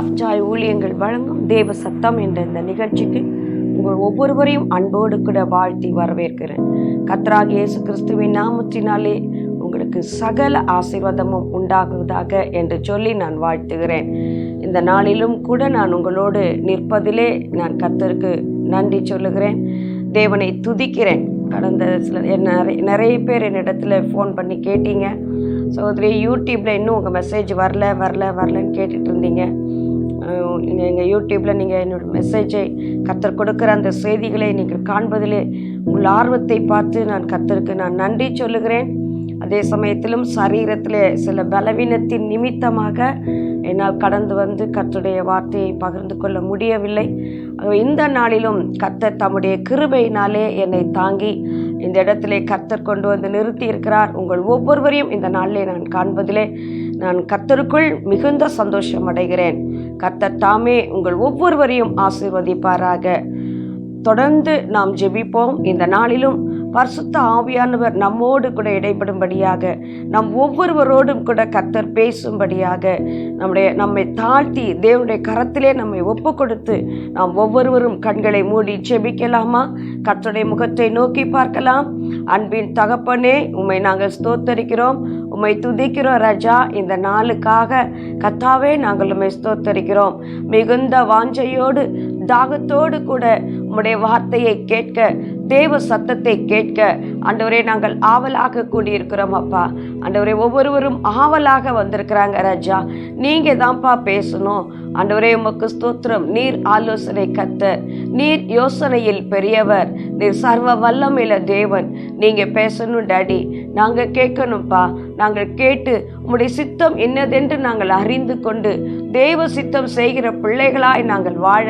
Of Joy ஊழியங்கள் வழங்கும் தேவ சத்தம் என்ற இந்த நிகழ்ச்சிக்கு உங்கள் ஒவ்வொருவரையும் அன்போடு கூட வாழ்த்தி வரவேற்கிறேன். கர்த்தராகிய இயேசு கிறிஸ்துவின் நாமத்தினாலே உங்களுக்கு சகல ஆசீர்வாதமும் உண்டாகுவதாக என்று சொல்லி நான் வாழ்த்துகிறேன். இந்த நாளிலும் கூட நான் உங்களோடு நிற்பதிலே நான் கர்த்தருக்கு நன்றி சொல்லுகிறேன், தேவனை துதிக்கிறேன். கடந்த நிறைய பேர் என்னிடத்துல ஃபோன் பண்ணி கேட்டீங்க, சகோதரி யூடியூப்பில் இன்னும் உங்கள் மெசேஜ் வரலன்னு கேட்டுட்டு இருந்தீங்க. எங்கள் யூடியூப்பில் நீங்கள் என்னோடய மெசேஜை கர்த்தர் கொடுக்குற அந்த செய்திகளை நீங்கள் காண்பதிலே உங்கள் ஆர்வத்தை பார்த்து நான் கர்த்தருக்கு நான் நன்றி சொல்லுகிறேன். அதே சமயத்திலும் சரீரத்தில் சில பலவீனத்தின் நிமித்தமாக என்னால் கடந்து வந்து கர்த்தருடைய வார்த்தையை பகிர்ந்து கொள்ள முடியவில்லை. இந்த நாளிலும் கர்த்தர் தம்முடைய கிருபையினாலே என்னை தாங்கி இந்த இடத்திலே கர்த்தர் கொண்டு வந்து நிறுத்தி இருக்கிறார். உங்கள் ஒவ்வொருவரையும் இந்த நாளிலே நான் காண்பதிலே நான் கர்த்தருக்குள் மிகுந்த சந்தோஷம் அடைகிறேன். கர்த்தர் தாமே உங்கள் ஒவ்வொருவரையும் ஆசீர்வதிப்பாராக. தொடர்ந்து நாம் ஜெபிப்போம். இந்த நாளிலும் பரிசுத்த ஆவியானவர் நம்மோடு கூட இடைப்படும்படியாக, நம் ஒவ்வொருவரோடும் கூட கர்த்தர் பேசும்படியாக நம்மை தாழ்த்தி தேவனுடைய கரத்திலே நம்மை ஒப்பு கொடுத்து நாம் ஒவ்வொருவரும் கண்களை மூடி ஜெபிக்கலாமா? கர்த்தருடைய முகத்தை நோக்கி பார்க்கலாம். அன்பின் தகப்பனே, உம்மை நாங்கள் ஸ்தோத்தரிக்கிறோம், உம்மை துதிக்கிறோம் ராஜா. இந்த நாளுக்காக கர்த்தாவே நாங்கள் உம்மை ஸ்தோத்தரிக்கிறோம். மிகுந்த வாஞ்சையோடு தாகத்தோடு கூட உம்முடைய வார்த்தையை கேட்க, தேவ சத்தத்தை கேட்க ஆண்டவரே நாங்கள் ஆவலாக கூடியிருக்கிறோம் அப்பா. ஆண்டவரே ஒவ்வொருவரும் ஆவலாக வந்திருக்கிறாங்க ராஜா. நீங்க தான்ப்பா பேசணும் ஆண்டவரே. உமக்கு ஸ்தோத்திரம். நீர் ஆலோசனை கர்த்தர், நீர் யோசனையில் பெரியவர், நீர் சர்வ வல்லமையுள்ள தேவன். நீங்க பேசணும் டாடி, நாங்க கேட்கணும்ப்பா. நாங்கள் கேட்டு உம்முடைய சித்தம் என்னதென்று நாங்கள் அறிந்து கொண்டு தேவ சித்தம் செய்கிற பிள்ளைகளாய் நாங்கள் வாழ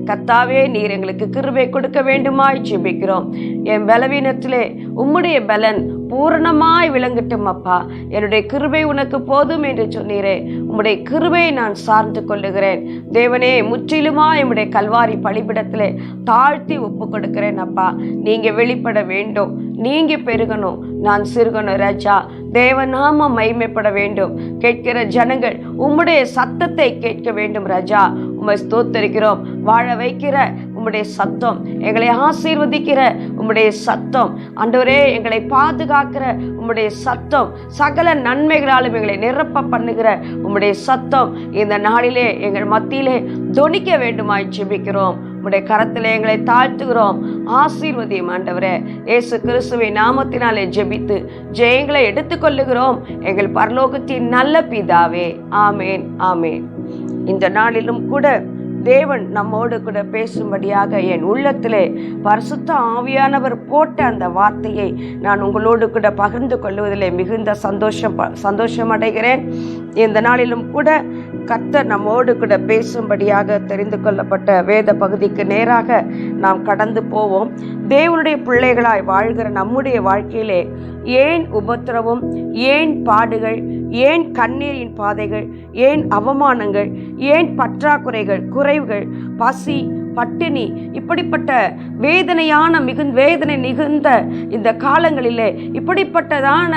கர்த்தாவே நீர் எங்களுக்கு கிருபை கொடுக்க வேண்டுமாய் ஜெபிக்கிறோம். என் பலவீனத்திலே உம்முடைய பலன் பூரணமாய் விளங்கட்டும் அப்பா. என்னுடைய கிருபை உனக்கு போதும் என்று சொன்னீரே, உம்முடைய கிருபையை நான் சார்ந்து கொள்ளுகிறேன் தேவனே. முற்றிலுமாய் உம்முடைய கல்வாரி பலிபிடத்திலே தாழ்த்தி ஒப்பு கொடுக்கிறேன் அப்பா. நீங்க வெளிப்பட வேண்டும், நீங்க பெருகணும், நான் சிறுகணும் ராஜா. தேவநாமம் மகிமைப்பட வேண்டும். கேட்கிற ஜனங்கள் உம்முடைய சத்தத்தை கேட்க வேண்டும் ராஜா. உம்மை ஸ்தோத்தரிக்கிறோம். வாழ வைக்கிற உம்முடைய சத்தம், எங்களை ஆசீர்வதிக்கிற உம்முடைய சத்தம் ஆண்டவரே, எங்களை பாதுகாக்கிற உம்முடைய சத்தம், சகல நன்மைகளாலும் எங்களை நிரப்ப பண்ணுகிற உம்முடைய சத்தம் இந்த நாளிலே எங்கள் மத்தியிலே தொனிக்க வேண்டுமாய் ஜெபிக்கிறோம். உம்முடைய கரத்திலே எங்களை தாழ்த்துகிறோம். ஆசீர்வதியும் ஆண்டவரே. இயேசு கிறிஸ்துவின் நாமத்தினாலே ஜெபித்து ஜெயங்களை எடுத்துக்கொள்ளுகிறோம் எங்கள் பரலோகத்தின் நல்ல பிதாவே. ஆமேன், ஆமேன். இந்த நாளிலும் கூட தேவன் நம்மோடு கூட பேசும்படியாக என் உள்ளத்திலே பரிசுத்த ஆவியானவர் போட்ட அந்த வார்த்தையை நான் உங்களோடு கூட பகிர்ந்து கொள்வதிலே மிகுந்த சந்தோஷம் அடைகிறேன். இந்த நாளிலும் கூட கர்த்தர் நம்மோடு கூட பேசும்படியாக தெரிந்து கொள்ளப்பட்ட வேத பகுதிக்கு நேராக நாம் கடந்து போவோம். தேவனுடைய பிள்ளைகளாய் வாழ்கிற நம்முடைய வாழ்க்கையிலே ஏன் உபத்திரவம், ஏன் பாடுகள், ஏன் கண்ணீரின் பாதைகள், ஏன் அவமானங்கள், ஏன் பற்றாக்குறைகள், குறைவுகள், பசி, பட்டினி, இப்படிப்பட்ட வேதனை மிகுந்த இந்த காலங்களிலே இப்படிப்பட்டதான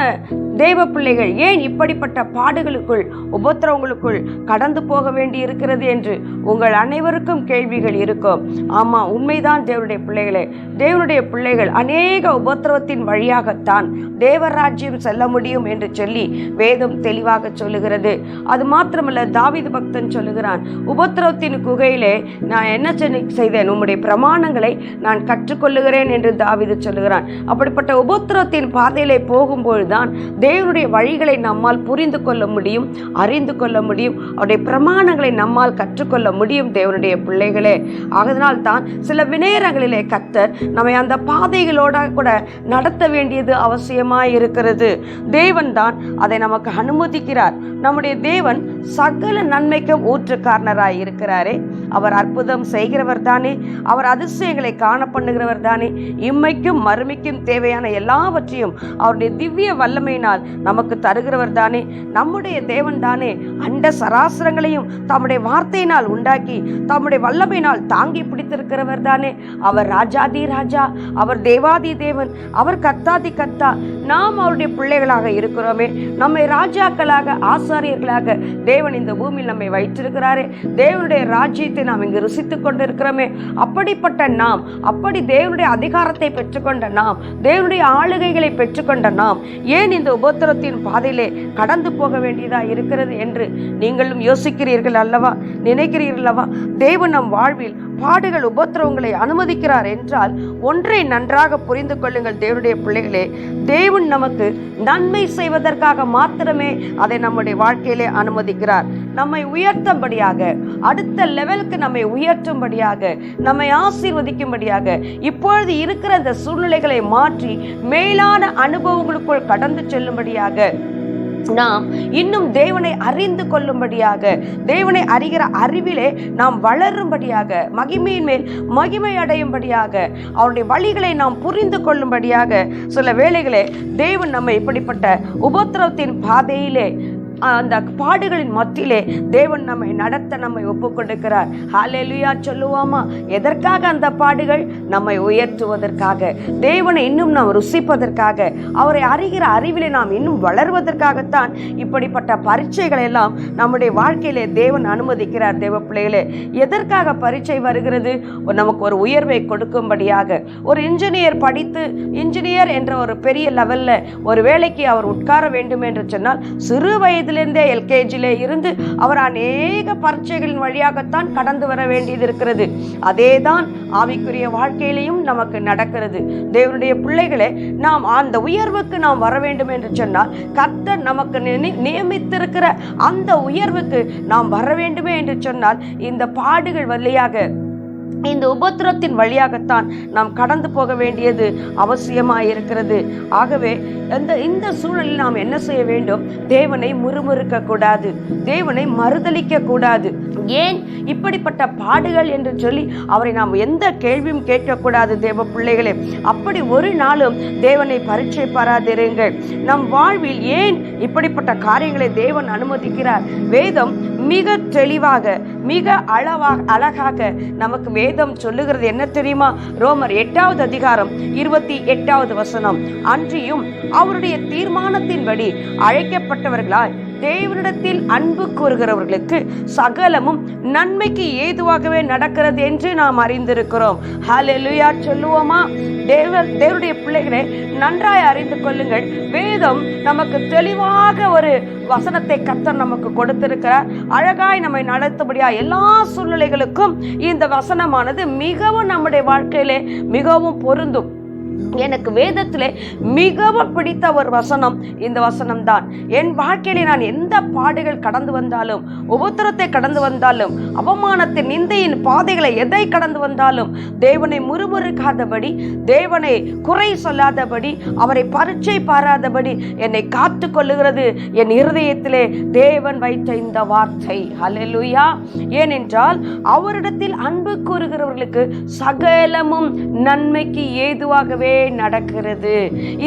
தேவ பிள்ளைகள் ஏன் இப்படிப்பட்ட பாடுகளுக்குள் உபத்திரவங்களுக்குள் கடந்து போக வேண்டி இருக்கிறது என்று உங்கள் அனைவருக்கும் கேள்விகள் இருக்கும். ஆமா, உண்மைதான் தேவனுடைய பிள்ளைகளே. தேவனுடைய பிள்ளைகள் அநேக உபத்திரவத்தின் வழியாகத்தான் தேவராஜ்யம் செல்ல முடியும் என்று சொல்லி வேதம் தெளிவாக சொல்லுகிறது. அது மாத்திரமல்ல, தாவீது பக்தன் சொல்லுகிறான், உபத்திரவத்தின் குகையிலே நான் என்ன செய்தேன், உம்முடைய பிரமாணங்களை நான் கற்றுக்கொள்ளுகிறேன் என்று தாவீது சொல்லுகிறான். அப்படிப்பட்ட உபத்திரவத்தின் பாதையிலே போகும்பொழுதுதான் தேவனுடைய வழிகளை நம்மால் புரிந்து கொள்ள முடியும், அறிந்து கொள்ள முடியும், அவருடைய பிரமாணங்களை நம்மால் கற்றுக்கொள்ள முடியும் தேவனுடைய பிள்ளைகளே. ஆதனால் தான் சில நேரங்களிலே கர்த்தர் நம்மை அந்த பாதைகளோட கூட நடத்த வேண்டியது அவசியமாய் இருக்கிறது. தேவன் தான் அதை நமக்கு அனுமதிக்கிறார். நம்முடைய தேவன் சகல நன்மைக்கும் ஊற்றுக்காரனராய் இருக்கிறாரே. அவர் அற்புதம் செய்கிறவர் தானே, அவர் அதிசயங்களை காண பண்ணுகிறவர் தானே. இம்மைக்கும் மறுமைக்கும் தேவையான எல்லாவற்றையும் அவருடைய திவ்ய வல்லமையினால் என்றால் நமக்கு தருகிறவர் தானே, நம்முடைய தேவன் தானே. அண்ட சராசரங்களையும் தம்முடைய வார்த்தையினால் உண்டாக்கி தம்முடைய வல்லமையினால் தாங்கி பிடித்திருக்கிறவர் தானே. அவர் ராஜாதி ராஜா, அவர் தேவாதி தேவன், அவர் கர்த்தாதி கர்த்தா. நாம் அவருடைய பிள்ளைகளாக இருக்கிறோமே, நம்மை ராஜாக்களாக ஆசாரியர்களாக தேவன் இந்த பூமியில் நம்மை வைத்திருக்கிறாரே. தேவனுடைய ராஜ்யத்தை நாம் இங்கு ருசித்துக் கொண்டிருக்கிறோமே. அப்படிப்பட்ட நாம், அப்படி தேவனுடைய அதிகாரத்தை பெற்றுக்கொண்ட நாம், தேவனுடைய ஆளுகைகளை பெற்றுக்கொண்ட நாம் ஏன் இந்த உபத்திரத்தின் பாதையிலே கடந்து போக வேண்டியதா இருக்கிறது என்று நீங்களும் யோசிக்கிறீர்கள் அல்லவா, நினைக்கிறீர்கள் அல்லவா? தேவன் நம் வாழ்வில் பாடுகள் உபத்திரவங்களை அனுமதிக்கிறார் என்றால் ஒன்றை நன்றாக புரிந்து கொள்ளுங்கள் தேவனுடைய பிள்ளைகளே, தேவன் நமக்கு நன்மை செய்வதற்காக மாத்திரமே அதை நம்முடைய வாழ்க்கையிலே அனுமதிக்கிறார். நம்மை உயர்த்தும்படியாக, அடுத்த லெவலுக்கு நம்மை உயர்த்தும்படியாக, நம்மை ஆசீர்வதிக்கும்படியாக, இப்பொழுது இருக்கிற இந்த சூழ்நிலைகளை மாற்றி மேலான அனுபவங்களுக்குள் கடந்து செல்லும்படியாக, நாம் இன்னும் தேவனை அறிந்து கொள்ளும்படியாக, தேவனை அறிகிற அறிவிலே நாம் வளரும்படியாக, மகிமையின் மேல் மகிமை அடையும்படியாக, அவருடைய வழிகளை நாம் புரிந்து கொள்ளும்படியாக சில வேளைகளே தேவன் நம்மை இப்படிப்பட்ட உபத்திரவத்தின் பாதையிலே, அந்த பாடுகளின் மத்தியிலே தேவன் நம்மை நடத்த நம்மை ஒப்புக்கொண்டிருக்கிறார். ஹல்லேலூயா சொல்லுவோமா? எதற்காக அந்த பாடுகள்? நம்மை உயர்த்துவதற்காக, தேவனை இன்னும் நாம் ருசிப்பதற்காக, அவரை அறிகிற அறிவிலே நாம் இன்னும் வளர்வதற்காகத்தான் இப்படிப்பட்ட பரீட்சைகளை எல்லாம் நம்முடைய வாழ்க்கையிலே தேவன் அனுமதிக்கிறார். தேவ பிள்ளைகளே, எதற்காக பரீட்சை வருகிறது? நமக்கு ஒரு உயர்வை கொடுக்கும்படியாக. ஒரு இன்ஜினியர் படித்து இன்ஜினியர் என்ற ஒரு பெரிய லெவல்ல ஒரு வேலைக்கு அவர் உட்கார வேண்டும் என்று சொன்னால் சிறு வயதிலிருந்தே எல்கேஜியிலே இருந்து அவர் அநேக பரீட்சைகளின் வழியாகத்தான் கடந்து வர வேண்டியது இருக்கிறது. அதேதான் ஆவிக்குரிய வாழ்க்கையிலையும் நமக்கு நடக்கிறது. தேவனுடைய பிள்ளைகளே, நாம் அந்த உயர்வுக்கு நாம் வர வேண்டும் என்று சொன்னால் கர்த்தர் நமக்கு நியமித்திருக்கிற அந்த உயர்வுக்கு நாம் வர வேண்டுமே என்று சொன்னால் இந்த பாடுகள் வழியாக, இந்த உபத்திரத்தின் வழியாகத்தான் நாம் கடந்து போக வேண்டியது அவசியமாயிருக்கிறது. ஆகவே இந்த சூழலில் நாம் என்ன செய்ய வேண்டும்? தேவனை முறுமுறுக்க கூடாது, தேவனை மறுதலிக்க கூடாது. ஏன் இப்படிப்பட்ட பாடுகள் என்று சொல்லி அவரை நாம் எந்த கேள்வியும் கேட்கக்கூடாது. தேவ பிள்ளைகளே, அப்படி ஒரு நாளும் தேவனை பரீட்சை பாராதிருங்கள். நம் வாழ்வில் ஏன் இப்படிப்பட்ட காரியங்களை தேவன் அனுமதிக்கிறார்? வேதம் மிக தெளிவாக, மிக அழகாக நமக்கு வேதம் சொல்லுகிறது என்ன தெரியுமா? ரோமர் 8வது அதிகாரம் 28வது வசனம், அன்றியும் அவருடைய தீர்மானத்தின்படி அழைக்கப்பட்டவர்களாய் தேவனிடத்தில் அன்பு கூறுகிறவர்களுக்கு சகலமும் நன்மைக்கு ஏதுவாகவே நடக்கிறது என்று நாம் அறிந்திருக்கிறோம். ஹல்லேலூயா சொல்லுவோமா? தேவனுடைய பிள்ளைகளை நன்றாய் அறிந்து கொள்ளுங்கள். வேதம் நமக்கு தெளிவாக ஒரு வசனத்தை கர்த்தர் நமக்கு கொடுத்திருக்கிறார். அழகாய் நம்மை நடத்தபடியா எல்லா சூழ்நிலைகளுக்கும் இந்த வசனமானது மிகவும் நம்முடைய வாழ்க்கையிலே மிகவும் பொருந்தும். எனக்கு வேதத்திலே மிகவும் பிடித்த ஒரு வசனம் இந்த வசனம் தான். என் வாழ்க்கையிலே நான் எந்த பாடுகள் கடந்து வந்தாலும், உபத்திரத்தை கடந்து வந்தாலும், அவமானத்தின் நிந்தையின் பாதைகளை எதை கடந்து வந்தாலும் தேவனை முறுமுறுக்காதபடி, தேவனை குறை சொல்லாதபடி, அவரை பரீட்சை பாராதபடி என்னை காத்து கொள்ளுகிறது என் இருதயத்திலே தேவன் வைத்த இந்த வார்த்தை. ஹல்லேலூயா! ஏனென்றால் அவரிடத்தில் அன்பு கூறுகிறவர்களுக்கு சகலமும் நன்மைக்கு ஏதுவாகவே நடக்கிறது.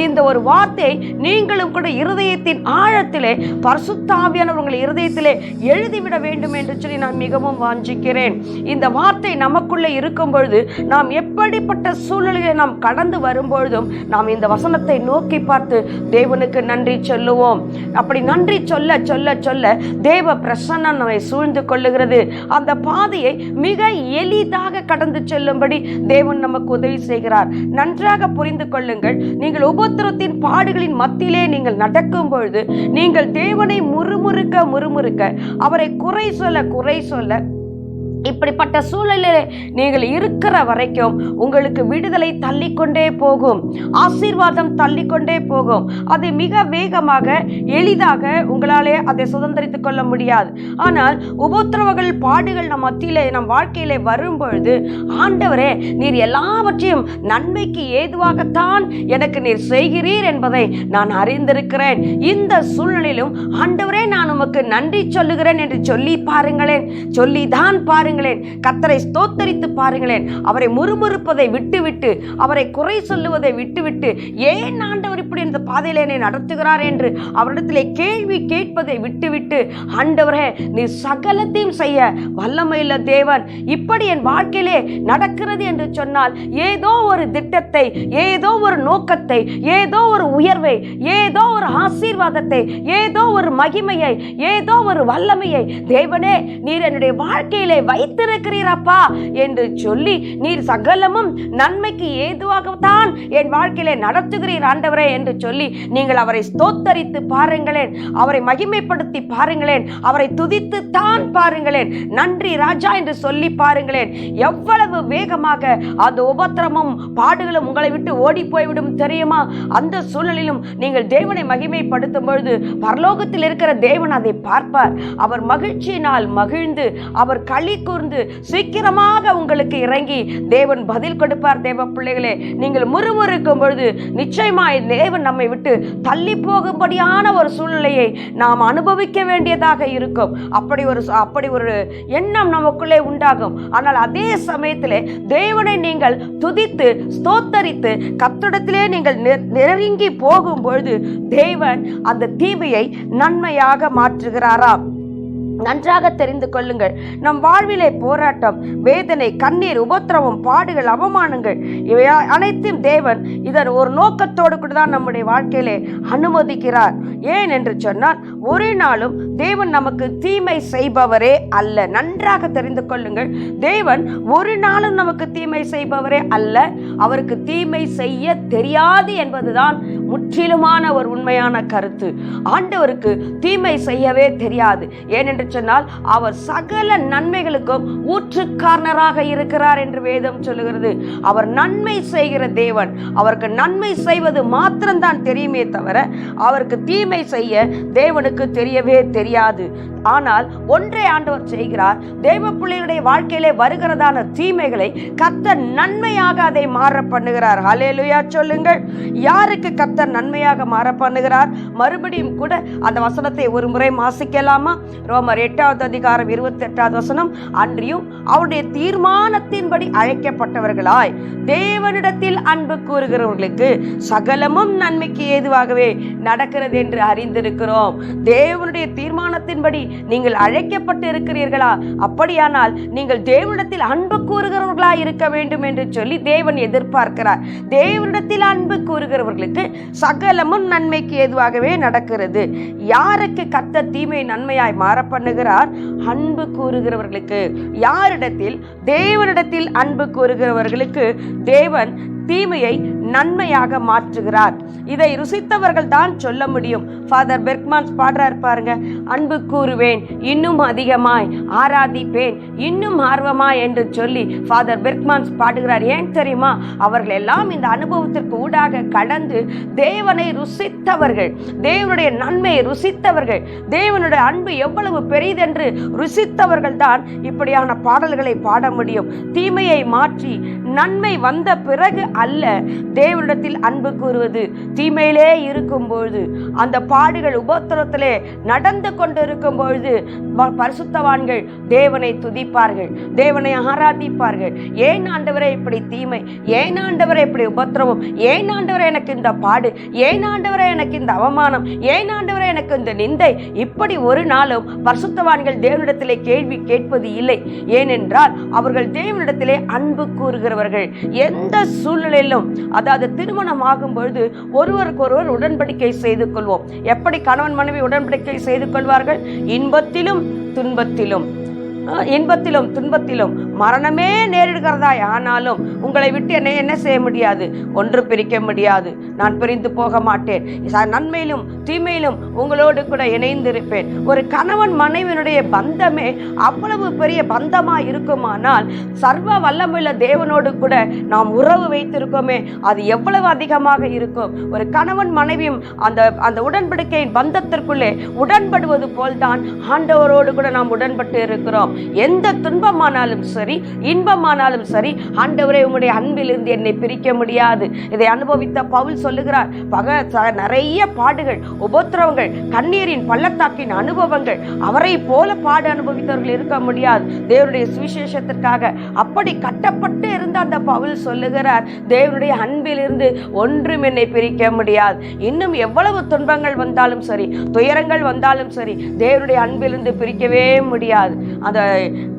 இந்த ஒரு வார்த்தை நீங்களும் கூட இருதயத்தின் ஆழத்திலே, பரிசுத்த ஆவியானவர் உங்கள் இருதயத்திலே எழுதிவிட வேண்டும் என்று சொல்லி நான் மிகவும் வாஞ்சிக்கிறேன். இந்த வார்த்தை நமக்குள்ளே இருக்கும் பொழுது, நாம் எப்படிப்பட்ட சூழ்நிலையை நாம் கடந்து வரும்பொழுதும் நாம் இந்த வசனத்தை நோக்கி பார்த்து தேவனுக்கு நன்றி சொல்லுவோம். அப்படி நன்றி சொல்ல சொல்ல சொல்ல தேவ பிரசன்னம் நம்மை சூழ்ந்து கொள்ளுகிறது. அந்த பாதையை மிக எளிதாக கடந்து செல்லும்படி தேவன் நமக்கு உதவி செய்கிறார். நன்றாக புரிந்து கொள்ளுங்கள். நீங்கள் உபத்திரத்தின் பாடுகளின் மத்தியிலே நீங்கள் நடக்கும் பொழுது, நீங்கள் தேவனை முறுமுறுக்க அவரை குறை சொல்ல இப்படிப்பட்ட சூழலிலே நீங்கள் இருக்கிற வரைக்கும் உங்களுக்கு விடுதலை தள்ளிக்கொண்டே போகும், ஆசீர்வாதம் தள்ளிக்கொண்டே போகும். அதை மிக வேகமாக எளிதாக உங்களாலே அதை சுதந்திரித்துக் கொள்ள முடியாது. ஆனால் உபத்திரவங்கள் பாடுகள் நம் மத்தியிலே, நம் வாழ்க்கையிலே வரும்பொழுது, ஆண்டவரே நீர் எல்லாவற்றையும் நன்மைக்கு ஏதுவாகத்தான் எனக்கு நீர் செய்கிறீர் என்பதை நான் அறிந்திருக்கிறேன். இந்த சூழ்நிலையிலும் ஆண்டவரே நான் உமக்கு நன்றி சொல்லுகிறேன் என்று சொல்லி பாருங்களேன். சொல்லிதான் பாருங்கள். பாருங்களேன், கர்த்தரை ஸ்தோத்தரித்து பாருங்களேன். அவரை முறுமுறுப்பதை விட்டுவிட்டு, அவரை குறை சொல்லுவதை விட்டுவிட்டு, ஏன் ஆண்டவர் இப்படி இந்த பாதையிலே என்னை நடத்துகிறார் என்று அவரிடத்திலே கேள்வி கேட்பதை விட்டுவிட்டு, ஆண்டவரே நீர் சகலத்தையும் செய்ய வல்லமையுள்ள தேவன், இப்படி என் வாழ்க்கையிலே நடக்கிறது என்று சொன்னால் ஏதோ ஒரு திட்டத்தை, ஏதோ ஒரு நோக்கத்தை, ஏதோ ஒரு உயர்வை, ஏதோ ஒரு ஆசீர்வாதத்தை, ஏதோ ஒரு மகிமையை, ஏதோ ஒரு வல்லமையை தேவனே நீர் என்னுடைய வாழ்க்கையிலே வைத்திருக்கிறீரப்பா என்று சொல்லி, நீர் சகலமும் நன்மைக்கு ஏதுவாகத்தான் என் வாழ்க்கையிலே நடத்துகிறீர் ஆண்டவரே என்று சொல்லி நீங்கள் அவரை ஸ்தோத்தரித்து பாருங்களேன், அவரை மகிமைப்படுத்தி பாருங்களேன், அவரை துதித்து தான் பாருங்களேன், நன்றி ராஜா என்று சொல்லி பாருங்களேன். எவ்வளவு வேகமாக அந்த உபத்திரமும் பாடுகளும் உங்களை விட்டு ஓடி போய்விடும் தெரியுமா? அந்த சூழலிலும் நீங்கள் தேவனை மகிமைப்படுத்தும் பொழுது பரலோகத்தில் இருக்கிற தேவன் அதை பார்ப்பார். அவர் மகிழ்ச்சியினால் மகிழ்ந்து, அவர் களி கூர்ந்து சீக்கிரமாக உங்களுக்கு இறங்கி தேவன் பதில் கொடுப்பார். தேவ பிள்ளைகளே, நீங்கள் முறுமுறுக்கும் பொழுது நிச்சயமாய் தேவன் நம்மை விட்டு தள்ளி போகும்படியான ஒரு சூழ்நிலையை நாம் அனுபவிக்க வேண்டியதாக இருக்கும். அப்படி ஒரு எண்ணம் நமக்குள்ளே உண்டாகும். ஆனால் அதே சமயத்திலே தேவனை நீங்கள் துதித்து ஸ்தோத்தரித்து கர்த்தரிடத்திலே நீங்கள் நெருங்கி போகும் பொழுது தேவன் அந்த தீமையை நன்மையாக மாற்றுகிறாராம். நன்றாக தெரிந்து கொள்ளுங்கள், நம் வாழ்விலே போராட்டம், வேதனை, கண்ணீர், உபத்திரவம், பாடுகள், அவமானங்கள், இவை அனைத்தும் தேவன் இதன் ஒரு நோக்கத்தோடு கூட தான் நம்முடைய வாழ்க்கையிலே அனுமதிக்கிறார். ஏன் என்று சொன்னால், ஒரு நாளும் தேவன் நமக்கு தீமை செய்பவரே அல்ல. நன்றாக தெரிந்து கொள்ளுங்கள், தேவன் ஒரு நாளும் நமக்கு தீமை செய்பவரே அல்ல. அவருக்கு தீமை செய்ய தெரியாது என்பதுதான் முற்றிலுமான ஒரு உண்மையான கருத்து. ஆண்டவருக்கு தீமை செய்யவே தெரியாது. ஏனென்று சொன்னால் அவர் சகல நன்மைகளுக்கும் ஊற்றுக்காரராக இருக்கிறார் என்று வேதம் சொல்லுகிறது. அவர் நன்மை செய்கிற தேவன். அவருக்கு நன்மை செய்வது மாத்திரம்தான் தெரியுமே தவிர அவருக்கு தீமை செய்ய தேவனுக்கு தெரியவே தெரியாது. ஆனால் ஒன்றை ஆண்டவர் செய்கிறார், தேவ பிள்ளைகளுடைய வாழ்க்கையிலே வருகிறதான தீமைகளை கர்த்தர் நன்மையாக அதை மாற பண்ணுகிறார். ஹல்லேலூயா சொல்லுங்கள். யாருக்கு கர்த்தர் நன்மையாக மாற பண்ணுகிறார்? மறுபடியும் கூட அந்த வசனத்தை ஒரு முறை வாசிக்கலாமா? ரோமர் 8வது அதிகாரம் 28வது வசனம். அன்றியும் அவருடைய தீர்மானத்தின்படி அழைக்கப்பட்டவர்களாய் தேவனிடத்தில் அன்பு கூறுகிறவர்களுக்கு சகலமும் நன்மைக்கு ஏதுவாகவே நடக்கிறது என்று அறிந்திருக்கிறோம். தேவனுடைய தீர்மானத்தின்படி நீங்கள் அழைக்கப்பட்டு இருக்கிறீர்களா? அப்படியானால் நீங்கள் தேவனிடத்தில் அன்பு கூறுகிறவர்களா இருக்க வேண்டும் என்று சொல்லி தேவன் எதிர்பார்க்கிறார். தேவனிடத்தில் அன்பு கூறுகிறவர்களுக்கு சகலமும் நன்மைக்கு ஏதுவாகவே நடக்கிறது. யாருக்கு கர்த்தர் தீமை நன்மையாய் மாற பண்ணுகிறார்? அன்பு கூறுகிறவர்களுக்கு. யாரிடத்தில்? தேவனிடத்தில் அன்பு கூறுகிறவர்களுக்கு தேவன் தீமையை நன்மையாக மாற்றுகிறார். இதை ருசித்தவர்கள் தான் சொல்ல முடியும். ஃபாதர் பெர்க்மான்ஸ் பாடுறார் பாருங்க, அன்பு கூறுவேன் இன்னும் அதிகமாய், ஆராதிப்பேன் இன்னும் ஆர்வமாய் என்று சொல்லி ஃபாதர் பெர்க்மான்ஸ் பாடுகிறார். ஏன் தெரியுமா? அவர்கள் எல்லாம் இந்த அனுபவத்திற்கு ஊடாக கடந்து தேவனை ருசித்தவர்கள், தேவனுடைய நன்மையை ருசித்தவர்கள், தேவனுடைய அன்பு எவ்வளவு பெரிதென்று ருசித்தவர்கள் தான் இப்படியான பாடல்களை பாட முடியும். தீமையை மாற்றி நன்மை வந்த பிறகு அல்ல தேவனிடத்தில் அன்பு கூறுவது. தீமையிலே இருக்கும் பொழுது, அந்த பாடுகள் உபத்திரத்திலே நடந்து கொண்டிருக்கும் பொழுது பரிசுத்தவான்கள் தேவனை துதிப்பார்கள், தேவனை ஆராதிப்பார்கள். ஏன் ஆண்டவரே இப்படி தீமை? ஏன் ஆண்டவரே இப்படி உபத்திரவம்? ஏன் ஆண்டவரே எனக்கு இந்த பாடு? ஏன் ஆண்டவரே எனக்கு இந்த அவமானம்? ஏன் ஆண்டவரே எனக்கு இந்த நிந்தை? இப்படி ஒரு நாளும் பரிசுத்தவான்கள் தேவனிடத்திலே கேள்வி கேட்பது இல்லை. ஏனென்றால் அவர்கள் தேவனிடத்திலே அன்பு கூறுகிறவர்கள். எந்த சூழ்நிலையிலும், அதாவது திருமணம் ஆகும் பொழுது ஒருவருக்கு ஒருவர் உடன்படிக்கை செய்து கொள்வோம். எப்படி கணவன் மனைவி உடன்படிக்கை செய்து கொள்வார்கள்? இன்பத்திலும் துன்பத்திலும், இன்பத்திலும் துன்பத்திலும் மரணமே நேரிடுகிறதாய் ஆனாலும் உங்களை விட்டு என்னை என்ன செய்ய முடியாது? ஒன்று பிரிக்க முடியாது. நான் பிரிந்து போக மாட்டேன். நன்மையிலும் தீமையிலும் உங்களோடு கூட இணைந்திருப்பேன். ஒரு கணவன் மனைவியினுடைய பந்தமே அவ்வளவு பெரிய பந்தமாய் இருக்குமானால் சர்வ வல்லமையுள்ள தேவனோடு கூட நாம் உறவு வைத்திருக்கோமே, அது எவ்வளவு அதிகமாக இருக்கும். ஒரு கணவன் மனைவியும் அந்த உடன்படிக்கையின் பந்தத்திற்குள்ளே உடன்படுவது போல்தான் ஆண்டவரோடு கூட நாம் உடன்பட்டு இருக்கிறோம். எந்த துன்பமானாலும் சரி, சரி, இன்பமானாலும் சரி, ஆண்டவரே உம்முடைய அன்பிலிருந்து என்னை பிரிக்க முடியாது. இதை அனுபவித்த பவுல் சொல்லுகிறார், நிறைய பாடுகள், உபத்திரவங்கள், கண்ணீரின் பள்ளத்தாக்கின் அனுபவங்கள், அவரை போல பாடு அனுபவித்தவர்கள் இருக்க முடியாது. தேவனுடைய சுவிசேஷத்திற்காக அப்படி கட்டப்பட்டு இருந்த அந்த பவுல் சொல்லுகிறார், தேவனுடைய அன்பிலிருந்து ஒன்றும் என்னை பிரிக்க முடியாது. இன்னும் எவ்வளவு துன்பங்கள் வந்தாலும் சரி, துயரங்கள் வந்தாலும் சரி, தேவனுடைய அன்பிலிருந்து பிரிக்கவே முடியாது. அந்த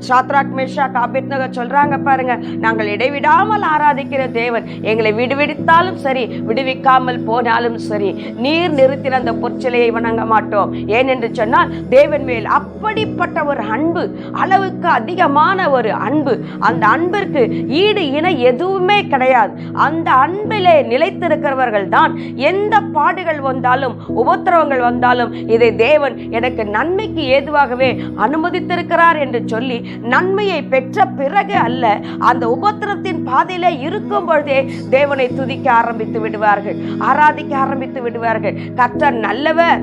சாத்ராக் மேஷாக் ஆபேத்நேகோ சொல்றாங்க பாருங்க, நாங்கள் இடைவிடாமல் ஆராதிக்கிற தேவன் எங்களை விடுவித்தாலும் சரி, விடுவிக்காமல் போனாலும் சரி, நீர் நிறுத்தின அந்த பொற்சிலையை வணங்க மாட்டோம். ஏனென்று சொன்னால் தேவன் மேல் அப்படிப்பட்ட ஒரு அன்பு, அளவுக்கு அதிகமான ஒரு அன்பு, அந்த அன்பிற்கு ஈடு இணை எதுவுமே கிடையாது. அந்த அன்பிலே நிலைத்திருக்கிறவர்கள் தான் எந்த பாடுகள் வந்தாலும், உபத்திரவங்கள் வந்தாலும், இதை தேவன் எனக்கு நன்மைக்கு ஏதுவாகவே அனுமதித்திருக்கிறார் என்று சொல்லி நன்மையை பெற்ற பிறகு அல்ல, அந்த உபத்திரத்தின் பாதையில இருக்கும் பொழுதே தேவனை துதிக்க ஆரம்பித்து விடுவார்கள், ஆராதிக்க ஆரம்பித்து விடுவார்கள். கர்த்தர் நல்லவர்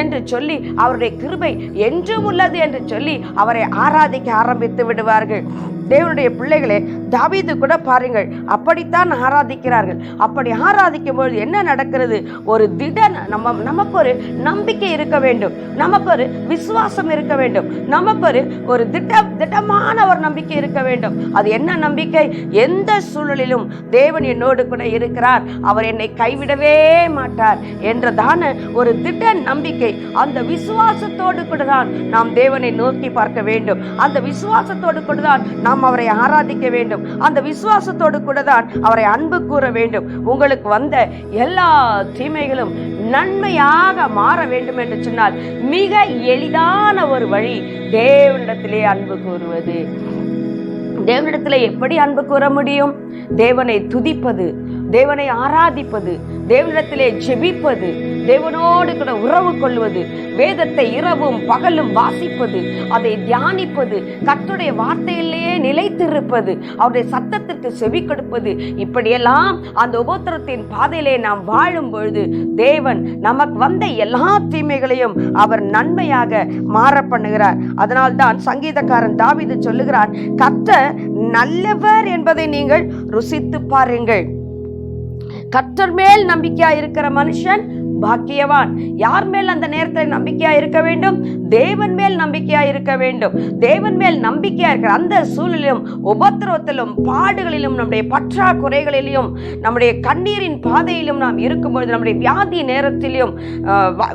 என்று சொல்லி, அவருடைய கிருபை என்றும் உள்ளது என்று சொல்லி அவரை ஆராதிக்க ஆரம்பித்து விடுவார்கள். தேவனுடைய பிள்ளைகளே, தாவீது கூட பாருங்கள், அப்படித்தான் ஆராதிக்கிறார்கள். அப்படி ஆராதிக்கும் பொழுது என்ன நடக்கிறது? ஒரு நமக்கு ஒரு நம்பிக்கை இருக்க வேண்டும், நமக்கு ஒரு விசுவாசம் இருக்க வேண்டும், நமக்கு ஒரு திட்டமான ஒரு நம்பிக்கை இருக்க வேண்டும். அது என்ன நம்பிக்கை? எந்த சூழலிலும் தேவன் என்னோடு கூட இருக்கிறார், அவர் என்னை கைவிடவே மாட்டார் என்றதான ஒரு திட்ட நம்பிக்கை. அந்த விசுவாசத்தோடு கூட தான் நாம் தேவனை நோக்கி பார்க்க வேண்டும். அந்த விசுவாசத்தோடு கூட தான் நாம் அவரை ஆராதிக்க வேண்டும். அந்த விசுவாசத்தோடு கூட தான் அவரை அன்பு கூற வேண்டும். உங்களுக்கு வந்த எல்லா தீமைகளும் நன்மையாக மாற வேண்டும் என்று சொன்னால் மிக எளிதான ஒரு வழி தேவனிடத்திலே அன்பு கூறுவது. தேவனிடத்திலே எப்படி அன்பு கூற முடியும்? தேவனை துதிப்பது, தேவனை ஆராதிப்பது, தேவனிடத்திலே ஜெபிப்பது, தேவனோடு கூட உறவு கொள்வது, வேதத்தை இரவும் பகலும் வாசிப்பது, அதை தியானிப்பது, கர்த்தருடைய வார்த்தையிலேயே நிலைத்திருப்பது, அவருடைய சத்தத்திற்கு செவி கொடுப்பது, இப்படியெல்லாம் அந்த உபத்திரத்தின் பாதையிலே நாம் வாழும் பொழுது தேவன் நமக்கு வந்த எல்லா தீமைகளையும் அவர் நன்மையாக மாற பண்ணுகிறார். அதனால்தான் சங்கீதக்காரன் தாவீது சொல்லுகிறான், கர்த்தர் நல்லவர் என்பதை நீங்கள் ருசித்து பாருங்கள். கர்த்தர் மேல் நம்பிக்கையா இருக்கிற மனுஷன் பாக்கியவான். யார் மேல் அந்த நேரத்தில் நம்பிக்கையா இருக்க வேண்டும்? தேவன் மேல் நம்பிக்கையா இருக்க வேண்டும். தேவன் மேல் நம்பிக்கையா இருக்கிற அந்த சூழலிலும், உபத்திரவத்திலும், பாடுகளிலும், நம்முடைய பற்றாக்குறைகளிலும், நம்முடைய கண்ணீரின் பாதையிலும் நாம் இருக்கும் பொழுது, நம்முடைய வியாதி நேரத்திலும்,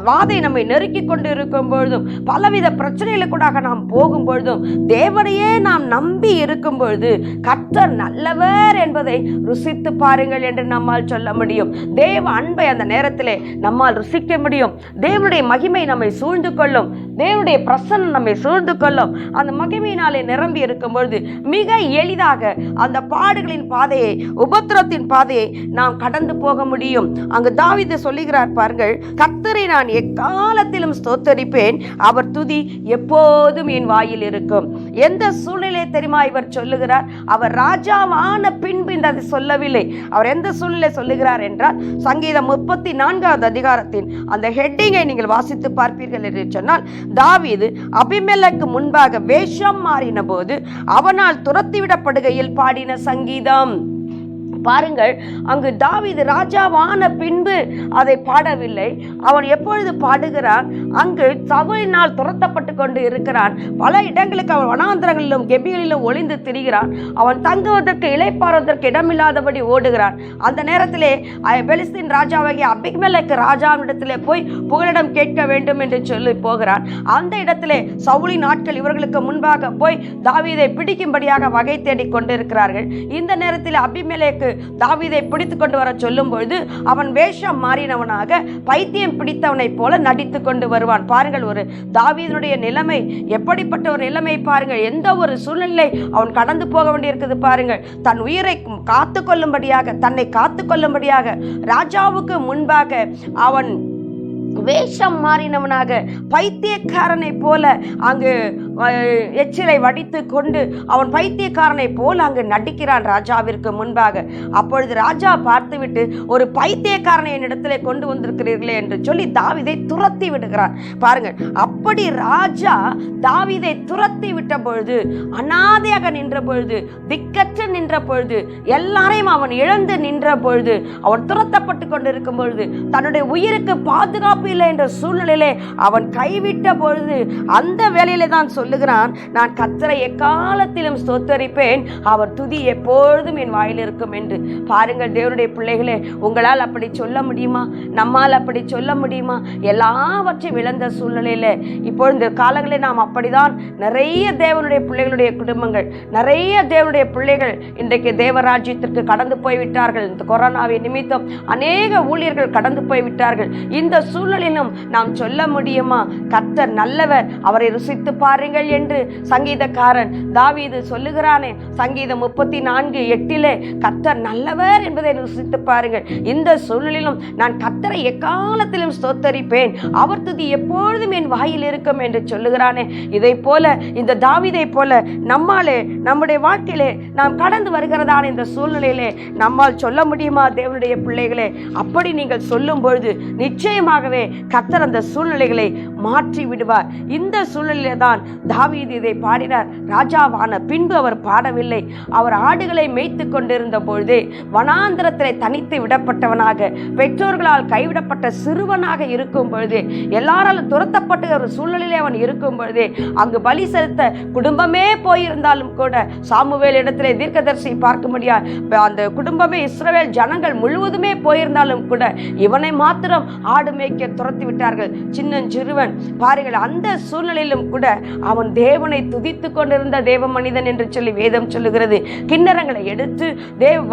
வாதை நம்மை நெருக்கி கொண்டு இருக்கும் பொழுதும், பலவித பிரச்சனைகளுக்கூடாக நாம் போகும் பொழுதும், தேவனையே நாம் நம்பி இருக்கும் பொழுது கர்த்தர் நல்லவர் என்பதை ருசித்து பாருங்கள் என்று நம்மால் சொல்ல முடியும். தேவ அன்பை அந்த நேரத்திலே நம்மால் ருசிக்க முடியும். தேவனுடைய மகிமை நம்மை சூழ்ந்து கொள்ளும், தேவனுடைய பிரசன்னம் நம்மை சூழ்ந்து கொள்ளும். அந்த மகிமையினாலே நிரம்பி இருக்கும் பொழுது மிக எளிதாக அந்த பாடுகளின் பாதையை, உபத்திரத்தின் பாதையை நாம் கடந்து போக முடியும். அங்கு தாவீது சொல்லுகிறார் பாருங்கள், கர்த்தரை நான் எக்காலத்திலும் ஸ்தோத்தரிப்பேன், அவர் துதி எப்போதும் என் வாயில் இருக்கும். எந்த சூழ்நிலை தெரியுமா இவர் சொல்லுகிறார்? அவர் ராஜாவான பின்பு இந்த அதை சொல்லவில்லை. அவர் எந்த சூழ்நிலை சொல்லுகிறார் என்றால், சங்கீதம் 34வது அதிகாரத்தின் அந்த ஹெட்டிங்கை நீங்கள் வாசித்து பார்ப்பீர்கள் என்று சொன்னால், தாவீது அபிமெலேக்கு முன்பாக வேஷம் மாறின போது அவனால் துரத்திவிடப்படுகையில் பாடின சங்கீதம். பாருங்கள், அங்கு தாவீது ராஜாவான பின்பு அதை பாடவில்லை. அவன் எப்பொழுது பாடுகிறான்? அங்கு சவுலினால் துரத்தப்பட்டு கொண்டு இருக்கிறான். பல இடங்களுக்கு அவன் வனாந்தரங்களிலும் கெபிகளிலும் ஒளிந்து திரிகிறான். அவன் தங்குவதற்கு, இளைப்பாறுவதற்கு இடமில்லாதபடி ஓடுகிறான். அந்த நேரத்திலே பெலிஸ்தீன் ராஜாவாகிய அபிமெலேக்கு ராஜாவிடத்திலே போய் புகலிடம் கேட்க வேண்டும் என்று சொல்லி போகிறான். அந்த இடத்திலே சவுலின் ஆட்கள் இவர்களுக்கு முன்பாக போய் தாவீதை பிடிக்கும்படியாக வகை தேடி கொண்டிருக்கிறார்கள். இந்த நேரத்தில் அபிமெலேக்கு தாவீதை பிடித்து கொண்டு வர சொல்லும் பொழுது அவன் வேஷம் மாறினவனாக பைத்தியம் பிடித்தவனை போல நடித்து கொண்டு வருவான். பாருங்கள், ஒரு தாவீதுடைய நிலைமை எப்படிப்பட்ட ஒரு நிலைமை பாருங்கள். எந்த ஒரு சூழ்நிலை அவன் கடந்து போக வேண்டியிருக்குது பாருங்கள். தன் உயிரை காத்து கொள்ளும்படியாக, தன்னை காத்து கொள்ளும்படியாக ராஜாவுக்கு முன்பாக அவன் வேஷம் மாறினவனாக பைத்தியக்காரனை போல அங்கு எச்சிலை வடித்து கொண்டு அவன் பைத்தியக்காரனை போல அங்கு நடிக்கிறான் ராஜாவிற்கு முன்பாக. அப்பொழுது ராஜா பார்த்துவிட்டு, ஒரு பைத்தியக்காரனை என்னிடத்திலே கொண்டு வந்திருக்கிறீர்களே என்று சொல்லி தாவீதை துரத்தி விடுகிறான். பாருங்கள், அப்படி ராஜா தாவீதை துரத்தி விட்ட பொழுது, அனாதையாக நின்ற பொழுது, திக்கற்று நின்ற பொழுது, எல்லாரையும் அவன் இழந்து நின்ற பொழுது, அவன் துரத்தப்பட்டு கொண்டிருக்கும் பொழுது, தன்னுடைய உயிருக்கு பாதுகாப்பு இல்லை என்ற சூழ்நிலையிலே அவன் கைவிட்ட பொழுது, அந்த வேளையிலே தான் சொல்லுகிறான், நான் கர்த்தரை எக்காலத்திலும் ஸ்தோத்தரிப்பேன், அவர் துதி எப்பொழுதும் என் வாயில் இருக்கும் என்று. பாருங்கள் தேவனுடைய பிள்ளைகளே, உங்களால் அப்படி சொல்ல முடியுமா? நம்மால் அப்படி சொல்ல முடியுமா? எல்லாவற்றையும் இழந்த சூழ்நிலையில இப்பொழுது இந்த காலங்களில் நாம் அப்படிதான் நிறைய தேவனுடைய பிள்ளைகளுடைய குடும்பங்கள், நிறைய தேவனுடைய பிள்ளைகள் இன்றைக்கு தேவராஜ்யத்திற்கு கடந்து போய்விட்டார்கள். இந்த கொரோனாவின் நிமித்தம் அநேக ஊழியர்கள் கடந்து போய்விட்டார்கள். இந்த சூழ்நிலையிலும் நாம் சொல்ல முடியுமா, கர்த்தர் நல்லவர், அவரை ருசித்து பாருங்கள் என்று சங்கீதக்காரன் தாவீது சொல்லுகிறானே, சங்கீதம் 34:8 கர்த்தர் நல்லவர் என்பதை ருசித்து பாருங்கள். இந்த சூழ்நிலையிலும் நான் கர்த்தரை எக்காலத்திலும் ஸ்தோத்தரிப்பேன், அவர் துதி எப்பொழுதும் என் வாயில் இருக்கும் என்று சொல்லுகிறானே. இதை போல, இந்த தாவீதை போல நம்மாலே நம்முடைய வாழ்க்கையிலே நாம் கடந்து வருகிறதான இந்த சூழ்நிலையிலே நம்மால் சொல்ல முடியுமா தேவனுடைய பிள்ளைகளே? அப்படி நீங்கள் சொல்லும் பொழுது நிச்சயமாகவே கர்த்தர் அந்த சூழ்நிலைகளை மாற்றி விடுவார். இந்த சூழ்நிலையிலே தான் தாவீது இதை பாடினார். ராஜாவான பின்பு அவர் பாடவில்லை. அவர் ஆடுகளை மேய்த்து கொண்டிருந்த பொழுதே, வனாந்திரத்திலே தனித்து விடப்பட்டவனாக, பெற்றோர்களால் கைவிடப்பட்ட சிறுவனாக இருக்கும் பொழுதே, எல்லாராலும் துரத்தப்பட்ட ஒரு சூழ்நிலையிலே அவன் இருக்கும் பொழுதே, அங்கு பலி செலுத்த குடும்பமே போயிருந்தாலும் கூட, சாமுவேல் இடத்திலே தீர்க்கதரிசி பார்க்க முடியாது, அந்த குடும்பமே இஸ்ரவேல் ஜனங்கள் முழுவதுமே போயிருந்தாலும் கூட இவனை மாத்திரம் ஆடு மேய்க்க துரத்தி விட்டார்கள். சின்னஞ்சிறுவன் பாருங்கள், அந்த சூழ்நிலையிலும் கூட அவன் தேவனை துதித்து கொண்டிருந்த தேவ மனிதன் என்று சொல்லி வேதம் சொல்லுகிறது. கிண்ணறங்களை எடுத்து